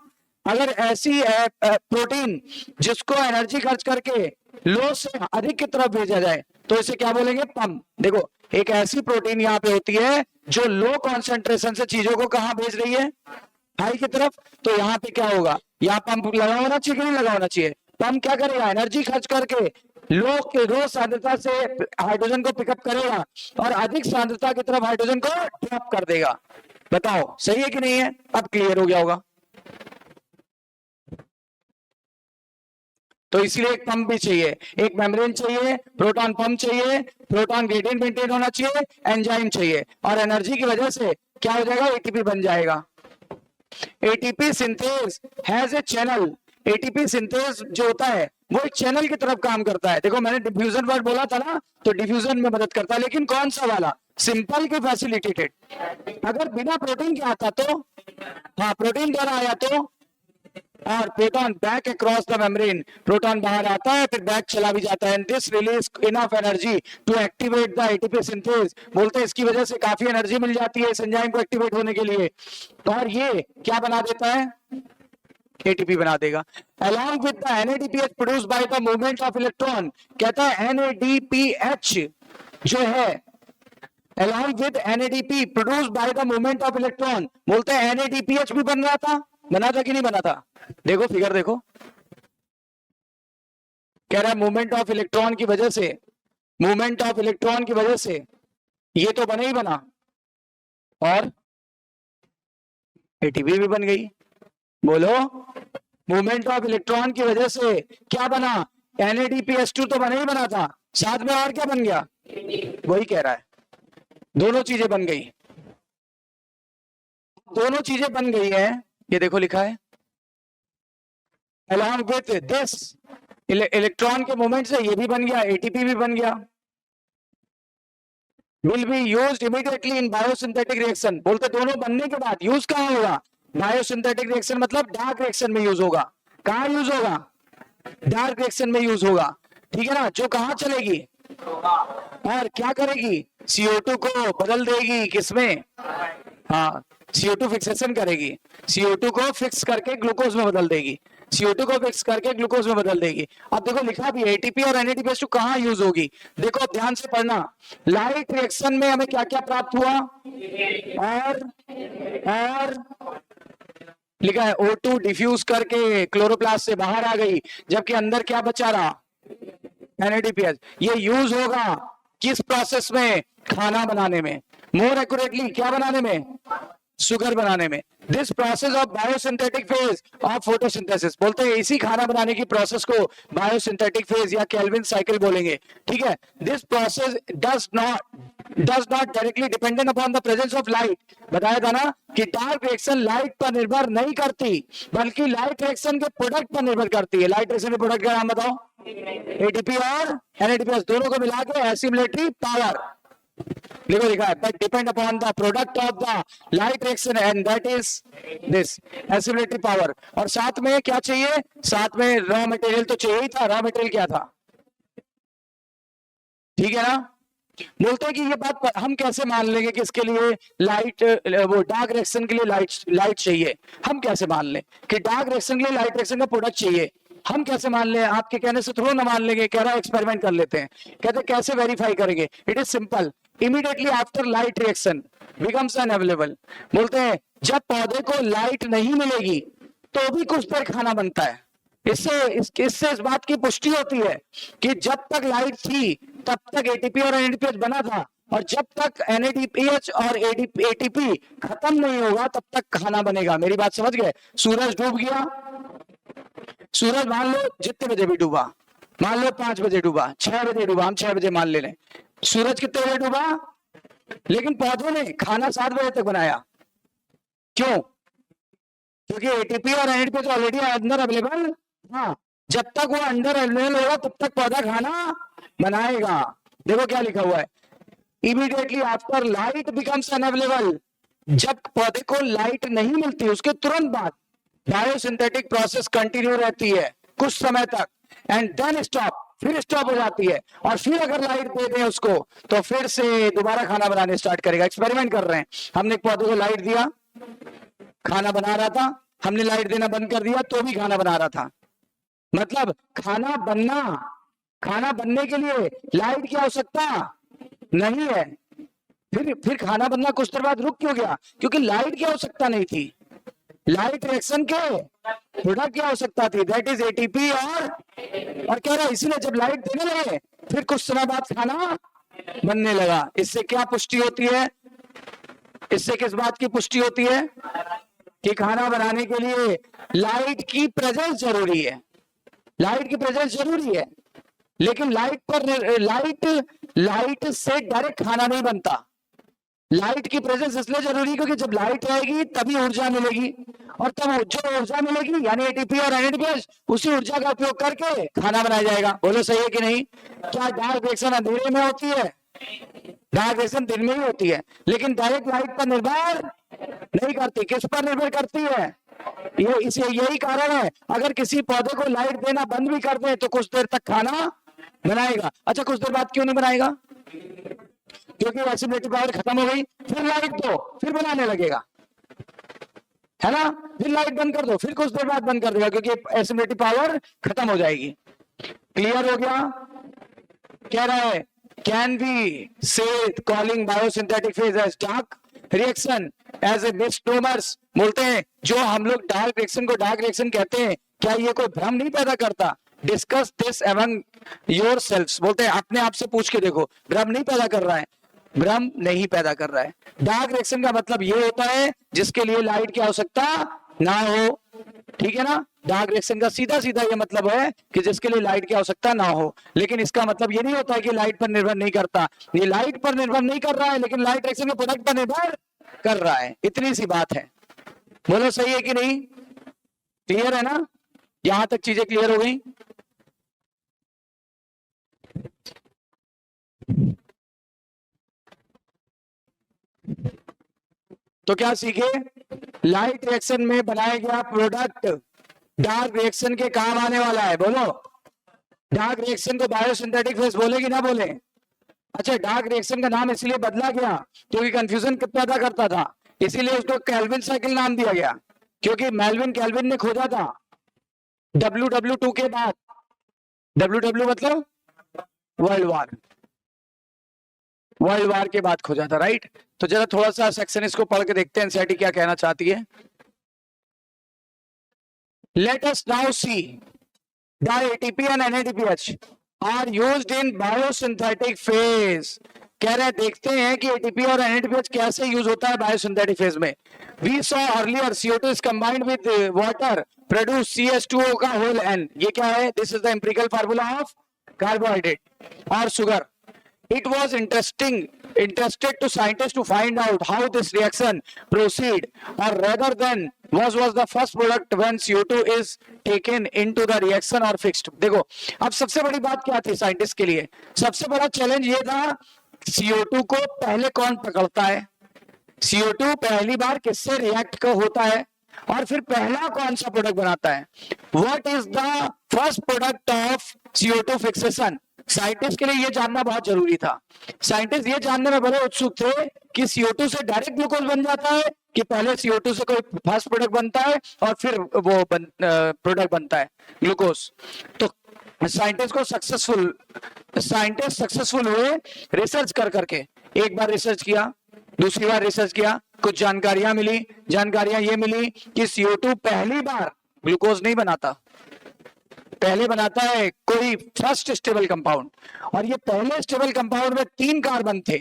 अगर ऐसी प्रोटीन जिसको एनर्जी खर्च करके लो से अधिक की तरफ भेजा जाए तो इसे क्या बोलेंगे, पंप। देखो एक ऐसी प्रोटीन यहाँ पे होती है जो लो कॉन्सेंट्रेशन से चीजों को कहां भेज रही है, हाई की तरफ, तो यहाँ पे क्या होगा, यहाँ पंप लगा होना चाहिए कि नहीं लगा होना चाहिए। पंप क्या करेगा, एनर्जी खर्च करके लो सांद्रता से हाइड्रोजन को पिकअप करेगा और अधिक सांद्रता की तरफ हाइड्रोजन को ड्रॉप कर देगा। बताओ सही है कि नहीं है, अब क्लियर हो गया होगा। तो इसलिए एक पंप भी चाहिए, एक मेम्ब्रेन चाहिए, प्रोटॉन पंप चाहिए, प्रोटॉन ग्रेडियंट मेंटेन होना चाहिए, एंजाइम चाहिए, और एनर्जी की वजह से क्या हो जाएगा, एटीपी बन जाएगा। ATP synthase has a channel. ATP synthase जो होता है वो एक चैनल की तरफ काम करता है। देखो मैंने डिफ्यूजन वर्ड बोला था ना, तो डिफ्यूजन में मदद करता है, लेकिन कौन सा वाला, सिंपल के फैसिलिटेटेड। अगर बिना प्रोटीन के आता तो, हाँ प्रोटीन द्वारा आया तो, और proton back across the membrane, proton बाहर आता है फिर बैक चला भी जाता है, this release enough energy to activate the ATP synthase. बोलते हैं इसकी वजह से काफी एनर्जी मिल जाती है इस एंजाइम को एक्टिवेट होने के लिए, और ये क्या बना देता है, एटीपी बना देगा। along with the NADPH produced by the movement of electron, कहता है NADPH जो है, along with NADP produced by the movement of electron, बोलते हैं NADPH भी बन बना था कि नहीं बना था। देखो फिगर देखो, कह रहा है मूवमेंट ऑफ इलेक्ट्रॉन की वजह से, मूवमेंट ऑफ इलेक्ट्रॉन की वजह से ये तो बना ही बना, और एटीपी भी बन गई। बोलो, मूवमेंट ऑफ इलेक्ट्रॉन की वजह से क्या बना, NADPH2 तो बना ही बना था, साथ में और क्या बन गया, वही कह रहा है, दोनों चीजें बन गई, दोनों चीजें बन गई है। ये देखो लिखा है along with this, इलेक्ट्रॉन के मूवमेंट से ये भी बन गया, एटीपी भी बन गया। will be used immediately in biosynthetic reaction, बोलते दोनों बनने के बाद यूज कहाँ होगा, बायोसिंथेटिक रिएक्शन मतलब डार्क रिएक्शन में यूज होगा। कहाँ यूज होगा, डार्क रिएक्शन में यूज होगा, ठीक है ना, जो कहाँ चलेगी और क्या करेगी, CO2 को बदल देगी किसमें, हाँ CO2 फिक्सेशन करेगी, CO2 को फिक्स करके ग्लूकोज में बदल देगी, CO2 को फिक्स करके ग्लूकोज में बदल देगी। अब देखो लिखा भी एटीपी और NADPH2 कहाँ यूज होगी, देखो ध्यान से पढ़ना, लाइट रिएक्शन में हमें क्या क्या प्राप्त हुआ, और लिखा है O2 डिफ्यूज करके क्लोरोप्लास्ट से बाहर आ गई, जबकि अंदर क्या बचा रहा, NADPH। ये यूज होगा किस प्रोसेस में, खाना बनाने में, मोर एक्यूरेटली क्या बनाने में, शुगर बनाने में। This process of biosynthetic phase of photosynthesis, बोलते हैं इसी खाना बनाने की प्रोसेस को बायोसिंथेटिक फेज या केल्विन साइकिल बोलेंगे, ठीक है। This process does not directly dependent upon the presence of light. बताया था ना कि डार्क रिएक्शन लाइट पर निर्भर नहीं करती, बल्कि लाइट रिएक्शन के प्रोडक्ट पर निर्भर करती है। लाइट रिएक्शन के प्रोडक्ट का नाम बताओ, एटीपी और NADPH दोनों को मिला के एसिमुलेटरी पावर, लिखो लिखा है, but depend upon the product of the light reaction and that is this assimilatory power। और साथ में क्या चाहिए, साथ में रॉ मटेरियल तो चाहिए ही था, रॉ मटेरियल क्या था, ठीक है ना। बोलते हैं कि ये बात हम कैसे मान लेंगे कि इसके लिए लाइट, वो डार्क रिएक्शन के लिए लाइट चाहिए, हम कैसे मान लें कि डार्क रिएक्शन के लिए लाइट रिएक्शन का प्रोडक्ट चाहिए, हम कैसे मान लें, आपके कहने से थोड़ा ना मान लेंगे, कह रहा है एक्सपेरिमेंट कर लेते हैं। कहते कैसे वेरीफाई करेंगे, it is simple, immediately after light reaction becomes unavailable. बोलते हैं जब पौधे को लाइट नहीं मिलेगी तो भी कुछ देर खाना बनता है। इससे इस बात की पुष्टि होती है कि जब तक लाइट थी तब तक एटीपी और NADPH बना था, और जब तक NADPH और एटीपी खत्म नहीं होगा तब तक खाना बनेगा। मेरी बात समझ गए। सूरज डूब गया, सूरज मान लो जितने बजे भी डूबा, मान लो 5 बजे डूबा, 6 बजे डूबा, हम 6 बजे मान ले लें, सूरज कितने बजे डूबा, लेकिन पौधों ने खाना 7 बजे तक बनाया। क्यों, क्योंकि एटीपी और NADPH ऑलरेडी अंदर अवेलेबल, हाँ जब तक वो अंदर अवेलेबल होगा तब तक पौधा खाना बनाएगा। देखो क्या लिखा हुआ है, immediately after light becomes unavailable, जब पौधे को लाइट नहीं मिलती उसके तुरंत बाद बायोसिंथेटिक प्रोसेस कंटिन्यू रहती है कुछ समय तक, एंड देन स्टॉप, फिर स्टॉप हो जाती है, और फिर अगर लाइट दे दें उसको तो फिर से दोबारा खाना बनाने स्टार्ट करेगा। एक्सपेरिमेंट कर रहे हैं, हमने एक पौधे को लाइट दिया, खाना बना रहा था, हमने लाइट देना बंद कर दिया तो भी खाना बना रहा था। मतलब खाना बनने के लिए लाइट की आवश्यकता नहीं है। फिर खाना बनना कुछ देर बाद रुक क्यों गया, क्योंकि लाइट की आवश्यकता नहीं थी, लाइट रिएक्शन के प्रोडक्ट की आवश्यकता थी, दैट इज एटीपी। और कह रहा है इसीलिए जब लाइट देने लगे फिर कुछ समय बाद खाना बनने लगा। इससे क्या पुष्टि होती है, इससे किस बात की पुष्टि होती है कि खाना बनाने के लिए लाइट की प्रेजेंस जरूरी है। लाइट की प्रेजेंस जरूरी है, लेकिन लाइट से डायरेक्ट खाना नहीं बनता। लाइट की प्रेजेंस इसलिए जरूरी है क्योंकि जब लाइट रहेगी तभी ऊर्जा मिलेगी, और तब जो ऊर्जा मिलेगी यानी एटीपी और एनएडीपीएच, उसी ऊर्जा का उपयोग करके खाना बनाया जाएगा। बोलो सही है कि नहीं? क्या डार्क रिएक्शन अंधेरे में होती है? डार्क रिएक्शन दिन में ही होती है, लेकिन डायरेक्ट लाइट पर निर्भर नहीं करती। किस पर निर्भर करती है? यही कारण है, अगर किसी पौधे को लाइट देना बंद भी कर दे तो कुछ देर तक खाना बनाएगा। अच्छा, कुछ देर बाद क्यों नहीं बनाएगा? क्योंकि एसिडिटी पावर खत्म हो गई, फिर लाइट दो, फिर बनाने लगेगा, है ना? फिर लाइट बंद कर दो, फिर कुछ देर बाद बंद कर देगा, क्योंकि एसिडिटी पावर खत्म हो जाएगी। क्लियर हो गया? कह रहा है can be said calling biosynthetic phase as dark reaction as a misnomers. बोलते हैं जो हम लोग डार्क रिएक्शन को डार्क रिएक्शन कहते हैं, क्या ये कोई भ्रम नहीं पैदा करता? Discuss this among yourselves. बोलते हैं अपने आप से पूछ के देखो, भ्रम नहीं पैदा कर रहा है? भ्रम नहीं पैदा कर रहा है। डार्क रिएक्शन का मतलब ये होता है जिसके लिए लाइट की आवश्यकता ना हो, ठीक है ना? डार्क रिएक्शन का सीधा सीधा ये मतलब है कि जिसके लिए लाइट की आवश्यकता ना हो, लेकिन इसका मतलब ये नहीं होता है कि लाइट पर निर्भर नहीं करता। ये लाइट पर निर्भर नहीं कर रहा है, लेकिन लाइट रिएक्शन के प्रोडक्ट पर निर्भर कर रहा है। इतनी सी बात है। बोलो सही है कि नहीं? क्लियर है ना? यहां तक चीजें क्लियर हो गई? तो क्या सीखे? लाइट रिएक्शन में बनाया गया प्रोडक्ट डार्क रिएक्शन के काम आने वाला है। बोलो, डार्क रिएक्शन को बायोसिंथेटिक फेज बोले कि ना बोले? अच्छा, डार्क रिएक्शन का नाम इसलिए बदला गया क्योंकि कंफ्यूजन पैदा करता था, इसीलिए उसको केल्विन साइकिल नाम दिया गया, क्योंकि मेल्विन केल्विन ने खोजा था WW2 के बाद। WW मतलब वर्ल्ड वार के बाद खोजा था, राइट? तो जरा थोड़ा सा सेक्शन इसको पढ़ के देखते हैं, एनसीईआरटी क्या कहना चाहती है। Let us now see the ATP and NADPH are used in biosynthetic phase. कह रहे देखते हैं कि एटीपी और एनएडीपीएच कैसे यूज होता है बायोसिंथेटिक फेज में। We saw earlier CO2 is combined with water produce CH2O का होल N। ये क्या है? This is the empirical formula of carbohydrate और sugar. It was interested to scientists to find out how this reaction proceed, or rather than was the first product when CO2 is taken into the reaction or fixed। देखो, अब सबसे बड़ी बात क्या थी scientist के लिए? सबसे बड़ा चैलेंज ये था CO2 को पहले कौन पकड़ता है, CO2 पहली बार किससे रिएक्ट होता है, और फिर पहला कौन सा प्रोडक्ट बनाता है। What is the first product of CO2 fixation? Scientist के लिए यह जानना बहुत जरूरी था। साइंटिस्ट ये जानने में बड़े उत्सुक थे कि CO2 से डायरेक्ट ग्लूकोज बन जाता है कि पहले CO2 से कोई फर्स्ट प्रोडक्ट बनता है और फिर वो प्रोडक्ट बनता है ग्लूकोज। तो साइंटिस्ट सक्सेसफुल हुए रिसर्च कर करके। एक बार रिसर्च किया, दूसरी बार रिसर्च किया, कुछ जानकारियां मिली। जानकारियां ये मिली कि CO2 पहली बार ग्लूकोज नहीं बनाता, पहले बनाता है कोई फर्स्ट स्टेबल कंपाउंड, और ये पहले स्टेबल कंपाउंड में 3 कार्बन थे।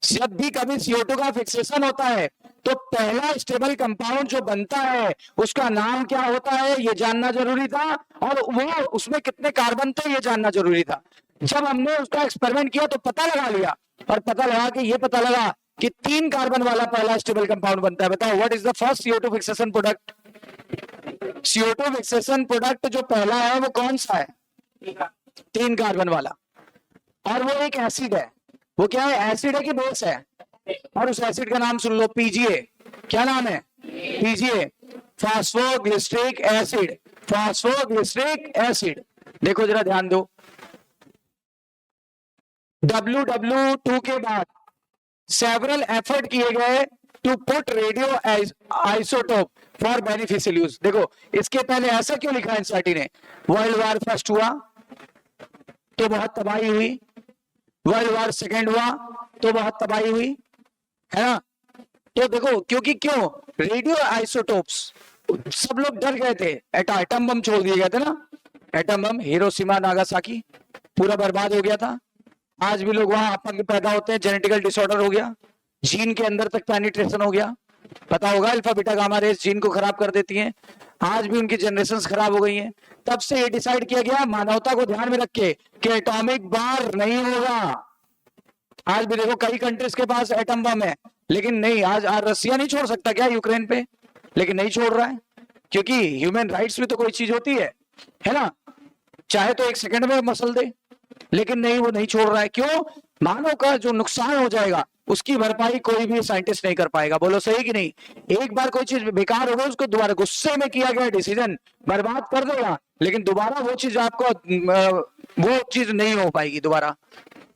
जब भी कभी CO2 का फिक्सेशन होता है तो पहला स्टेबल कंपाउंड जो बनता है उसका नाम क्या होता है ये जानना जरूरी था, और वो उसमें कितने कार्बन थे ये जानना जरूरी था। जब हमने उसका एक्सपेरिमेंट किया तो पता लगा लिया, और पता लगा कि ये पता लगा कि 3 कार्बन वाला पहला स्टेबल कंपाउंड बनता है। बताओ what is the first CO2 fixation product? CO2 fixation product जो पहला है वो कौन सा है? 3 कार्बन वाला, और वो एक एसिड है। वो क्या है? एसिड है कि बेस है? और उस एसिड का नाम सुन लो, PGA। क्या नाम है? PGA, phosphoglyceric acid. Phosphoglyceric acid. देखो जरा ध्यान दो, WW2 के बाद सेवरल एफर्ट किए गए to put radio isotope for beneficial use. देखो इसके पहले ऐसा क्यों लिखा है एनसीईआरटी ने? वर्ल्ड वार फर्स्ट हुआ तो बहुत तबाही हुई, वर्ल्ड वार सेकेंड हुआ तो बहुत तबाही हुई, है ना? तो देखो क्योंकि क्यों रेडियो आइसोटोप्स, सब लोग डर गए थे, एटम बम छोड़ दिए गए थे ना, एटम बम, हिरोशिमा नागासाकी पूरा बर्बाद हो गया था। आज भी लोग वहां अपंग पैदा होते हैं, जेनेटिकल डिसऑर्डर हो गया, जीन के अंदर तक पेनिट्रेशन हो गया। पता होगा alpha beta gamma rays gene को खराब कर देती हैं। आज भी उनकी जनरेशन खराब हो गई है। तब से ये डिसाइड किया गया मानवता को ध्यान में रख के कि एटॉमिक बार नहीं होगा। आज भी देखो कई कंट्रीज के पास एटम बम है, लेकिन नहीं, आज रसिया नहीं छोड़ सकता क्या यूक्रेन पे, लेकिन नहीं छोड़ रहा है, क्योंकि ह्यूमन राइट्स भी तो कोई चीज होती है ना, चाहे तो 1 सेकंड में मसल दे, लेकिन नहीं, वो नहीं छोड़ रहा है। क्यों? मानव का जो नुकसान हो जाएगा उसकी भरपाई कोई भी साइंटिस्ट नहीं कर पाएगा। बोलो सही कि नहीं? एक बार कोई चीज बेकार हो गई, उसको दोबारा गुस्से में किया गया डिसीजन बर्बाद कर देगा, लेकिन दोबारा वो चीज आपको वो चीज नहीं हो पाएगी दोबारा,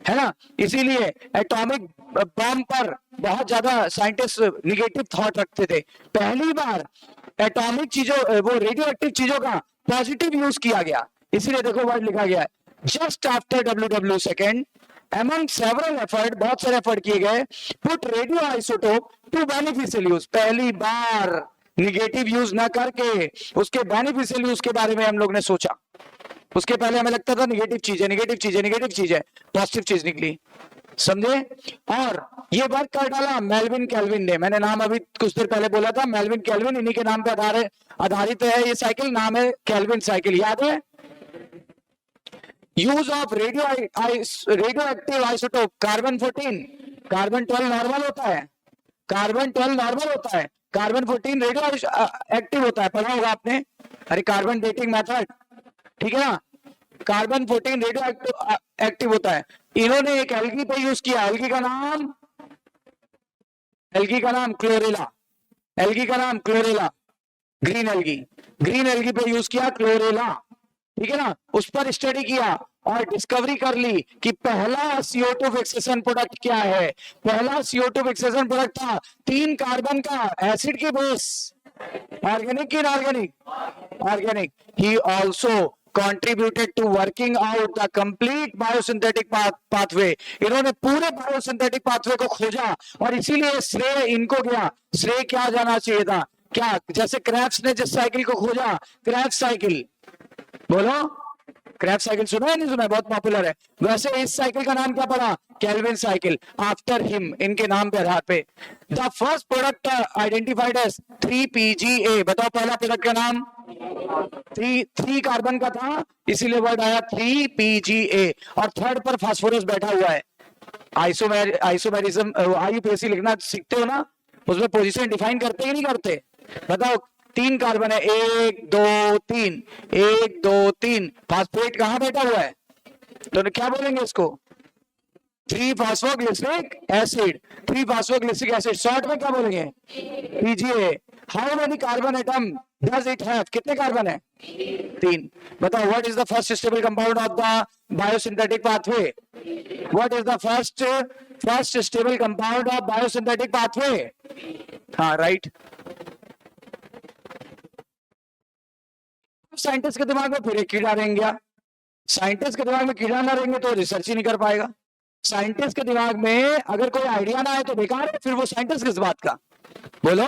है ना। इसीलिए एटॉमिक बम पर बहुत ज्यादा साइंटिस्ट निगेटिव थॉट रखते थे। पहली बार एटॉमिक चीजों, वो रेडियो एक्टिव चीजों का पॉजिटिव यूज किया गया। इसीलिए देखो वर्ड लिखा गया है, just after WW2 among several effort, बहुत सारे एफर्ट किए गए, put radio isotope to beneficial use. पहली बार निगेटिव यूज ना करके उसके बेनिफिशियल यूज के बारे में हम लोग ने सोचा। उसके पहले हमें लगता था नेगेटिव चीज है, नेगेटिव चीज है, नेगेटिव चीज है, पॉजिटिव चीज निकली, समझे। और ये वर्क कर डाला मेल्विन केल्विन ने। मैंने नाम अभी कुछ देर पहले बोला था, मेल्विन केल्विन, इन्हीं के नाम पे आधारित है ये साइकिल, नाम है केल्विन साइकिल, याद है। Use of radio active isotope carbon 14, carbon 12 normal होता है, कार्बन 12 नॉर्मल होता है, कार्बन 14 रेडियो एक्टिव होता है, पढ़ा होगा आपने, अरे कार्बन डेटिंग मेथड, ठीक है ना। कार्बन 14 रेडियो एक्टिव होता है। इन्होंने एक एल्गी पे यूज किया, एल्गी का नाम क्लोरेला, एल्गी का नाम क्लोरेला, ग्रीन एल्गी पे यूज किया क्लोरेला, ठीक है ना। उस पर स्टडी किया और डिस्कवरी कर ली कि पहला CO2 फिक्सेशन प्रोडक्ट क्या है। पहला CO2 फिक्सेशन प्रोडक्ट था 3 कार्बन का एसिड की बेस, ऑर्गेनिक की organic. He also contributed to working out the complete biosynthetic pathway। इन्होंने पूरे बायोसिंथेटिक पाथवे को खोजा और इसीलिए श्रेय इनको गया। श्रेय क्या जाना चाहिए था? क्या जैसे क्रेब्स ने जिस साइकिल को खोजा, क्रेब्स साइकिल, बोलो क्रेब्स साइकिल सुना है, नहीं सुना है? बहुत पॉपुलर है। वैसे इस साइकिल का नाम क्या पड़ा? केल्विन साइकिल, आफ्टर हिम, इनके नाम पे आधार पे। The first product identified as 3PGA। बताओ पहला प्रोडक्ट का नाम 3 कार्बन का था, इसीलिए वर्ड आया 3PGA। और थर्ड पर फास्फोरस बैठा हुआ है। आइसोमेरिज्म IUPAC लिखना सीखते हो ना, उसमें पोजीशन डिफाइन करते ही नहीं करते? बताओ 3 कार्बन है, 1 2 3, 1 2 3, फास्फेट कहां बैठा हुआ है? तो क्या बोलेंगे इसको? 3-फॉस्फोग्लिसरिक एसिड, 3-फॉस्फोग्लिसरिक एसिड, शॉर्ट में क्या बोलेंगे? PGA। How many carbon atom does it have? कितने कार्बन है? 3। बताओ what is the first stable compound of the biosynthetic pathway? What is the first stable compound of biosynthetic pathway? हाँ right. Scientist के दिमाग में फिर एक कीड़ा रहेंगे क्या? साइंटिस्ट के दिमाग में कीड़ा ना रहेंगे तो रिसर्च ही नहीं कर पाएगा। साइंटिस्ट के दिमाग में अगर कोई आइडिया ना आए तो बेकार है, फिर वो साइंटिस्ट किस बात का? बोलो।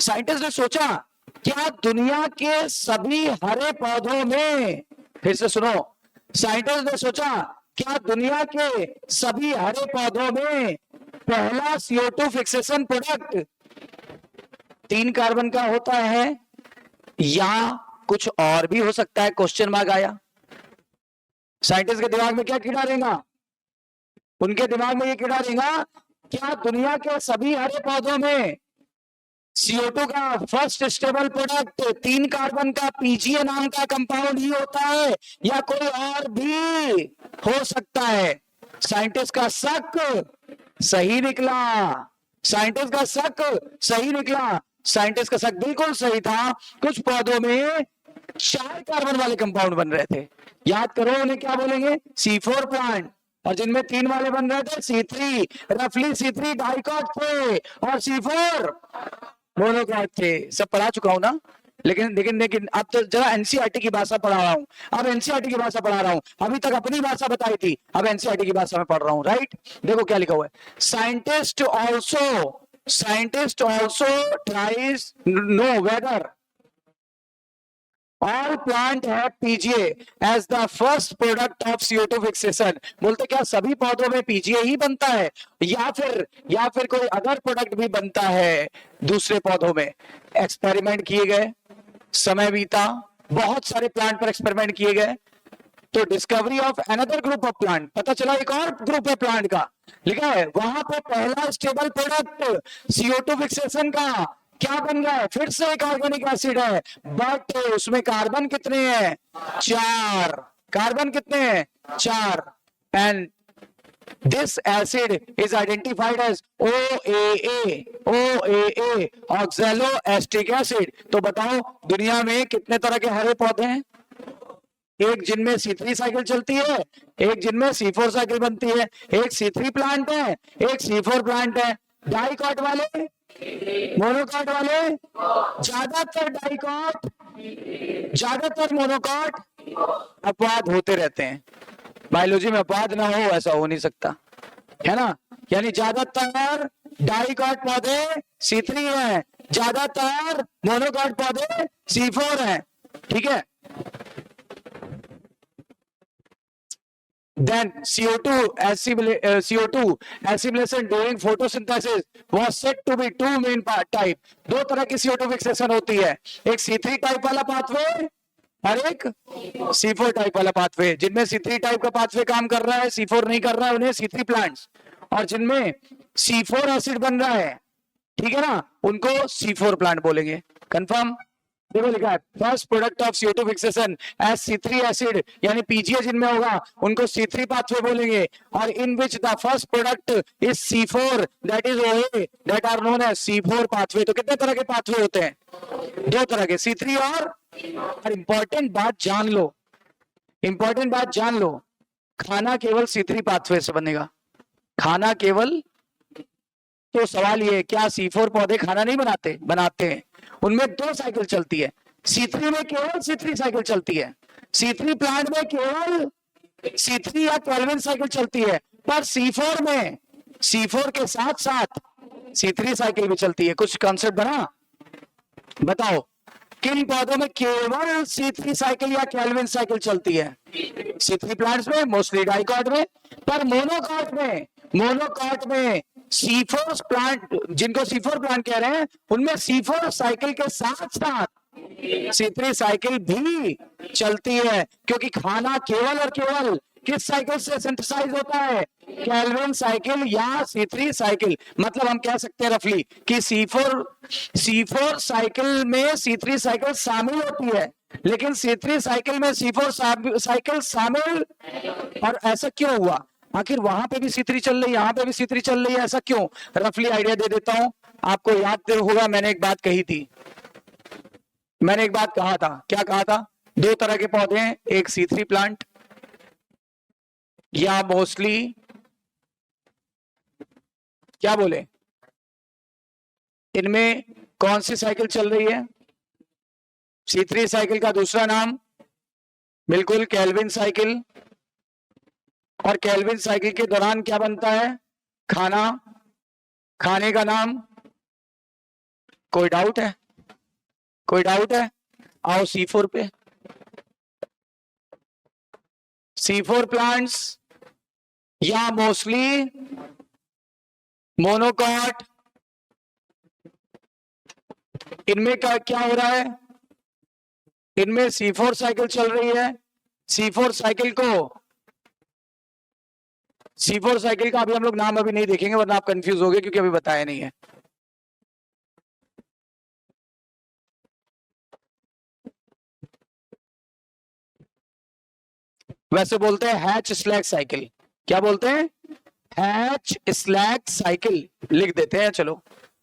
साइंटिस्ट ने सोचा क्या दुनिया के सभी हरे पौधों में, फिर से सुनो, साइंटिस्ट ने सोचा क्या दुनिया के सभी हरे पौधों में पहला CO2 फिक्सेशन प्रोडक्ट 3 कार्बन का होता है या कुछ और भी हो सकता है? क्वेश्चन मार्क आया। साइंटिस्ट के दिमाग में क्या कीड़ा रहेगा? उनके दिमाग में ये कीड़ा रहेगा क्या दुनिया के सभी हरे पौधों में CO2 का फर्स्ट स्टेबल प्रोडक्ट 3 कार्बन का PGA नाम का कंपाउंड ही होता है या कोई और भी हो सकता है? साइंटिस्ट का शक सही निकला, साइंटिस्ट का शक सही निकला, साइंटिस्ट का शक बिल्कुल सही था। कुछ पौधों में 4 कार्बन वाले कंपाउंड बन रहे थे। याद करो उन्हें क्या बोलेंगे? C4 plant. और जिनमें 3 वाले बन रहे थे C3, रफली C3 डाइकॉट थे और C4 मोनोकॉट थे। सब पढ़ा चुका हूं ना, लेकिन अब तो जरा एनसीईआरटी की भाषा पढ़ा रहा हूं। अब एनसीईआरटी की भाषा पढ़ा रहा हूं, अभी तक अपनी भाषा बताई थी, अब एनसीईआरटी की भाषा में पढ़ रहा हूं। राइट, देखो क्या लिखा हुआ है। Scientist also tries know whether all plant have PGA as the first product of CO2 fixation। बोलते क्या सभी पौधों में PGA ही बनता है या फिर कोई अदर प्रोडक्ट भी बनता है दूसरे पौधों में? एक्सपेरिमेंट किए गए, समय बीता, बहुत सारे प्लांट पर एक्सपेरिमेंट किए गए, तो discovery of another group of plant, पता चला एक और ग्रुप है प्लांट का, लिखा है वहां पे पहला स्टेबल प्रोडक्ट CO2 फिक्सेशन का क्या बन रहा है, फिर से एक ऑर्गेनिक एसिड है, बट उसमें कार्बन कितने हैं, 4, कार्बन कितने हैं, 4, and this acid is identified as OAA, oxaloacetic acid। तो बताओ दुनिया में कितने तरह के हरे पौधे हैं, एक जिनमें C3 साइकिल चलती है, एक जिनमें C4 साइकिल बनती है, एक C3 प्लांट है, एक C4 प्लांट है, डाइकॉट वाले, मोनोकॉट वाले, ज्यादातर डाइकॉट, ज्यादातर मोनोकॉट, अपवाद होते रहते हैं, बायोलॉजी में अपवाद ना हो ऐसा हो नहीं सकता है ना, यानी ज्यादातर डाइकॉट पौधे C3 हैं, ज्यादातर मोनोकॉट पौधे C4 हैं, ठीक है। Then CO2 assimilation during photosynthesis was said to be two main type। दो तरह की CO2 फिक्सेशन होती है, एक C3 टाइप वाला पाथवे और एक C4 टाइप वाला पाथवे। जिनमें C3 टाइप का पाथवे काम कर रहा है, C4 नहीं कर रहा है, उन्हें C3 प्लांट्स, और जिनमें C4 एसिड बन रहा है, ठीक है ना, उनको C4 प्लांट बोलेंगे। कंफर्म, देखो लिखा है first product of CO2 fixation as C3 acid, यानी PGA जिनमें होगा उनको C3 पाथवे बोलेंगे, और in which the first product is C4 that is OA that are known as C4 pathway. तो कितने तरह के पाथवे होते हैं, दो तरह के, C3 और इंपॉर्टेंट बात जान लो, इंपॉर्टेंट बात जान लो, खाना केवल C3 पाथवे से बनेगा, खाना केवल, तो सवाल ये क्या C4 पौधे खाना नहीं बनाते, बनाते हैं, उनमें दो साइकिल चलती है, C3 में केवल C3 साइकिल चलती है, C3 प्लांट में केवल C3 या केल्विन साइकिल चलती है, पर C4 में C4 के साथ साथ C3 साइकिल भी चलती है। कुछ कॉन्सेप्ट बना, बताओ किन पौधों में केवल C3 साइकिल या केल्विन साइकिल चलती है, C3 प्लांट्स में, मोस्टली डाइकॉट में, पर मोनोकॉट में, मोनोकॉट में C4 प्लांट, जिनको C4 प्लांट कह रहे हैं, उनमें C4 साइकिल के साथ साथ C3 साइकिल भी चलती है, क्योंकि खाना केवल और केवल किस साइकिल से सिंथेसाइज होता है, केल्विन साइकिल या C3 साइकिल। मतलब हम कह सकते हैं रफली कि C4 साइकिल में C3 साइकिल शामिल होती है, लेकिन C3 साइकिल में C4 साइकिल शामिल, और ऐसा क्यों हुआ, आखिर वहां पे भी C3 चल रही है, यहाँ पे भी C3 चल रही है, ऐसा क्यों, रफली आइडिया दे देता हूं आपको। याद होगा मैंने एक बात कही थी, मैंने एक बात कहा था, क्या कहा था, दो तरह के पौधे हैं, एक C3 प्लांट या मोस्टली, क्या बोले, इनमें कौन सी साइकिल चल रही है, C3 साइकिल का दूसरा नाम बिल्कुल केल्विन साइकिल, और केल्विन साइकिल के दौरान क्या बनता है, खाना, खाने का नाम, कोई डाउट है, कोई डाउट है, आओ C4 पे। C4 प्लांट्स या मोस्टली मोनोकॉट, इनमें क्या हो रहा है, इनमें C4 साइकिल चल रही है, C4 साइकिल का अभी हम लोग नाम अभी नहीं देखेंगे वरना आप कंफ्यूज हो गए, क्योंकि अभी बताया नहीं है। वैसे बोलते हैं हैच स्लैग साइकिल, क्या बोलते हैं, हैच स्लैग साइकिल लिख देते हैं, चलो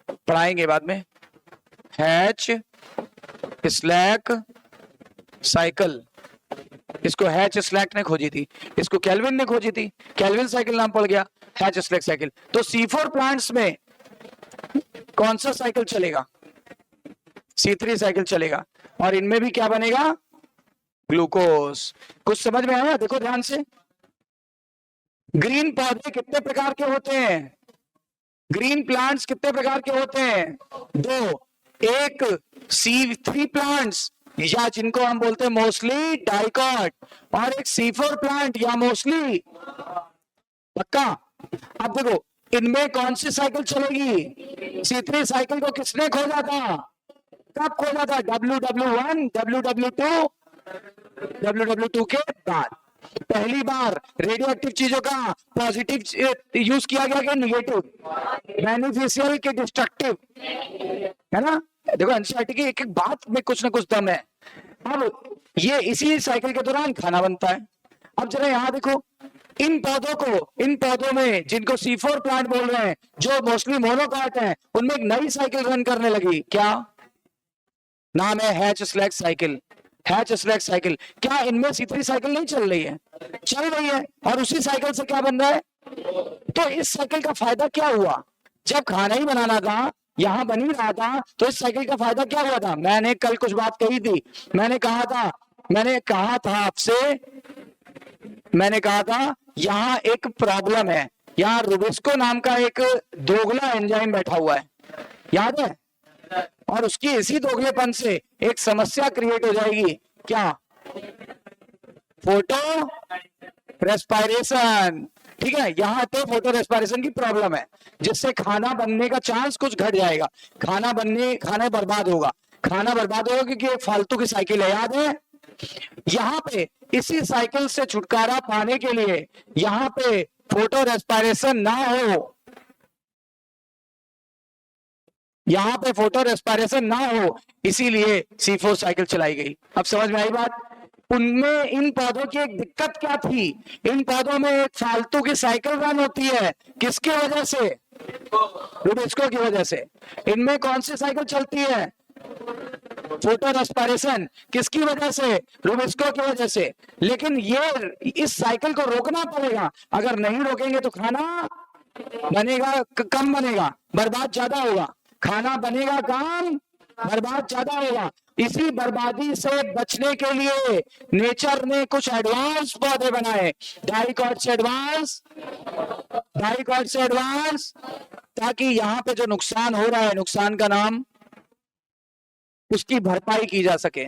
पढ़ाएंगे बाद में। हैच स्लैग साइकिल, इसको हैच स्लैग ने खोजी थी, इसको केल्विन ने खोजी थी, केल्विन साइकिल नाम पड़ गया, हैच स्लैग साइकिल। तो C4 प्लांट्स में कौन सा साइकिल चलेगा, C3 साइकिल चलेगा, और इनमें भी क्या बनेगा, ग्लूकोज। कुछ समझ में आया, देखो ध्यान से। ग्रीन पौधे कितने प्रकार के होते हैं, ग्रीन प्लांट्स कितने प्रकार के होते हैं, दो, एक C3 प्लांट्स या जिनको हम बोलते हैं मोस्टली डाइकॉट, और एक C4 प्लांट या मोस्टली, पक्का। अब देखो इनमें कौन सी साइकिल चलेगी, C3 साइकिल को किसने खोजा था, कब खोजा था? WW1, WW2, WW2 के बाद पहली बार रेडियो एक्टिव चीजों का पॉजिटिव यूज किया गया कि निगेटिव, बेनिफिशियल के डिस्ट्रक्टिव, है ना? देखो एनसीईआरटी की एक एक बात में कुछ ना कुछ दम है। अब ये इसी साइकिल के दौरान खाना बनता है। अब जरा यहां देखो, इन पौधों में जिनको C4 प्लांट बोल रहे हैं, जो मोस्टली मोनोकाट हैं, उनमें एक नई साइकिल रन करने लगी। क्या नाम है? Hatch slag cycle. Hatch slag cycle. क्या इनमें C3 साइकिल नहीं चल रही है? चल रही है। और उसी साइकिल से क्या बन रहा है? तो इस साइकिल का फायदा क्या हुआ? जब खाना ही बनाना था, यहां बन ही रहा था, तो इस साइकिल का फायदा क्या हुआ था? मैंने कल कुछ बात कही थी। मैंने कहा था यहाँ एक प्रॉब्लम है। यहाँ रुबिस्को नाम का एक दोगला एंजाइम बैठा हुआ है, याद है? और उसकी इसी दोगलेपन से एक समस्या क्रिएट हो जाएगी। क्या? Photo respiration. ठीक है, यहाँ पे फोटो रेस्पिरेशन की प्रॉब्लम है, जिससे खाना बनने का चांस कुछ घट जाएगा। खाना बर्बाद होगा क्योंकि एक फालतू की साइकिल है, याद है? यहाँ पे इसी साइकिल से छुटकारा पाने के लिए यहाँ पे फोटो रेस्पिरेशन ना हो, इसीलिए C4 साइकिल चलाई गई। अब समझ में आई बात? उनमें इन पौधों की एक दिक्कत क्या थी? इन पौधों में एक फालतू की साइकिल रन होती है। किसकी वजह से? रुबिस्को की वजह से। इनमें कौन सी साइकिल चलती है? Photo respiration. किसकी वजह से? रुबिस्को की वजह से। लेकिन इस साइकिल को रोकना पड़ेगा। अगर नहीं रोकेंगे तो खाना बनेगा कम, बनेगा बर्बाद ज्यादा होगा। खाना बनेगा कम, बर्बाद ज्यादा होगा। इसी बर्बादी से बचने के लिए नेचर ने कुछ एडवांस पौधे बनाए, डाइकॉट से एडवांस, ताकि यहाँ पे जो नुकसान हो रहा है, नुकसान का नाम, उसकी भरपाई की जा सके।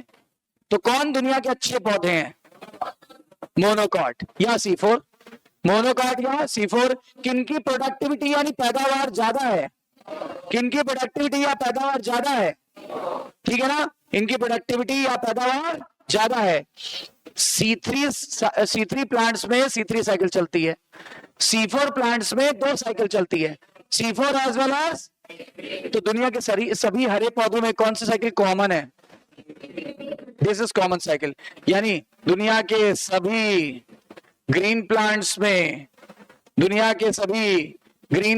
तो कौन दुनिया के अच्छे पौधे हैं? मोनोकाट या C4? मोनोकाट या C4। किनकी प्रोडक्टिविटी यानी पैदावार ज्यादा है? किनकी प्रोडक्टिविटी या पैदावार ज्यादा है? ठीक है ना, इनकी प्रोडक्टिविटी या पैदावार ज्यादा है। C3 प्लांट्स में C3 साइकिल चलती है, C4 प्लांट्स में 2 साइकिल चलती है, C4 एज वेल एज। तो दुनिया के सभी हरे पौधों में कौन सी साइकिल कॉमन है? This is common cycle. यानी दुनिया के सभी ग्रीन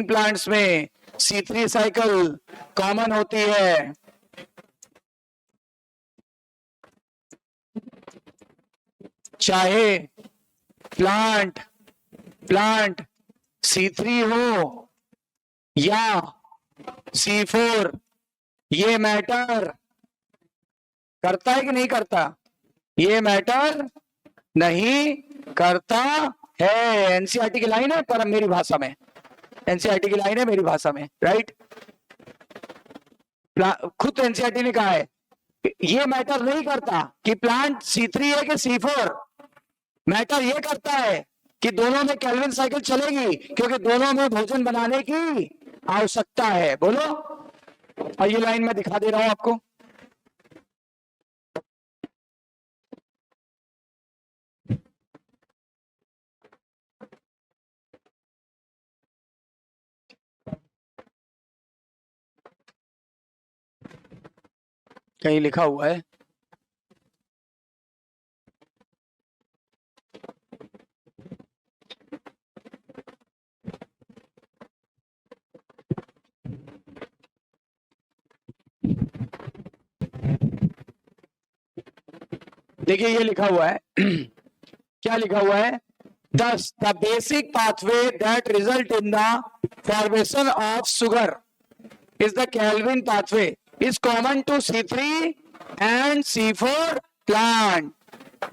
प्लांट्स में C3 साइकिल कॉमन होती है। चाहे प्लांट C3 हो या C4, ये मैटर करता है कि नहीं करता? ये मैटर नहीं करता है। एनसीईआरटी की लाइन है, पर मेरी भाषा में, एनसीईआरटी की लाइन है मेरी भाषा में, राइट? खुद एनसीईआरटी ने कहा है ये मैटर नहीं करता कि प्लांट C3 है कि C4। मैटर ये करता है कि दोनों में केल्विन साइकिल चलेगी, क्योंकि दोनों में भोजन बनाने की आवश्यकता है। बोलो। और ये लाइन मैं दिखा दे रहा हूं आपको। कहीं लिखा हुआ है, देखिए ये लिखा हुआ है। क्या लिखा हुआ है? Thus, the basic pathway that result in the formation of sugar is the Calvin pathway is common to C3 and C4 plant.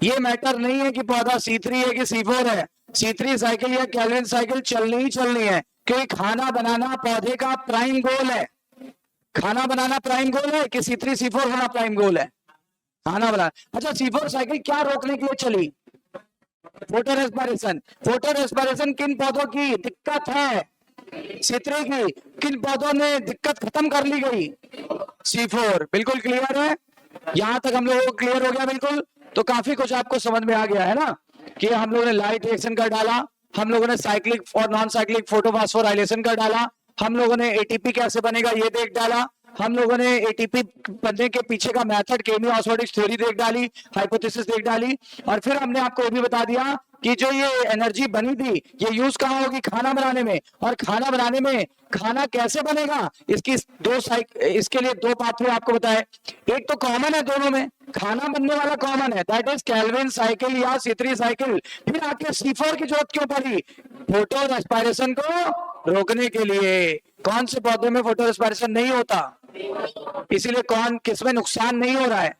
ये मैटर नहीं है कि पौधा C3 है कि C4 है। C3 साइकिल या कैल्विन साइकिल चलनी ही चलनी है, क्योंकि खाना बनाना पौधे का प्राइम गोल है। खाना बनाना प्राइम गोल है कि C3 C4 होना प्राइम गोल है? खाना बनाना। अच्छा, C4 साइकिल क्या रोकने के लिए चली? फोटो रेस्पिरेशन किन पौधों की दिक्कत है? C3 की। किन पौधों में दिक्कत खत्म कर ली गई? C4। बिल्कुल क्लियर है, यहां तक हम लोगों को क्लियर हो गया बिल्कुल। तो काफी कुछ आपको समझ में आ गया है ना, कि हम लोगों ने लाइट रिएक्शन कर डाला, हम लोगों ने साइक्लिक और नॉन साइक्लिक फोटोफॉस्फोराइलेशन कर डाला, हम लोगों ने एटीपी कैसे बनेगा ये देख डाला, हम लोगों ने एटीपी बनने के पीछे का मेथड केमी ऑस्मोटिक्स थ्योरी देख डाली, हाइपोथेसिस देख डाली, और फिर हमने आपको ये भी बता दिया कि जो ये एनर्जी बनी थी ये यूज कहाँ होगी, खाना बनाने में। और खाना बनाने में खाना कैसे बनेगा, इसकी इसके लिए दो पाथवे आपको बताए। एक तो कॉमन है दोनों में, खाना बनने वाला कॉमन है, दैट इज केल्विन साइकिल या C3 साइकिल। फिर आके C4 की जरूरत क्यों पड़ी, फोटो रेस्पिरेशन को रोकने के लिए। कौन से पौधे में फोटो रेस्पिरेशन नहीं होता, इसीलिए कौन किसमें नुकसान नहीं हो रहा है,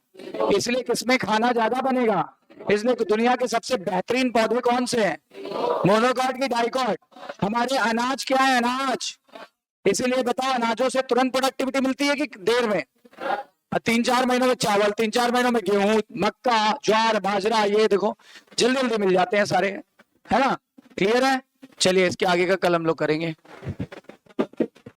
इसलिए किसमें खाना ज्यादा बनेगा। इसलिए दुनिया के सबसे बेहतरीन पौधे कौन से हैं, मोनोकॉट की डाइकॉट। हमारे अनाज क्या है, अनाज। इसीलिए बताओ, अनाजों से तुरंत प्रोडक्टिविटी मिलती है कि देर में। 3-4 महीनों में चावल, 3-4 महीनों में गेहूं, मक्का, ज्वार, बाजरा, ये देखो जल्दी जल्दी मिल जाते हैं सारे, है ना। क्लियर है, चलिए इसके आगे का कल हम लोग करेंगे।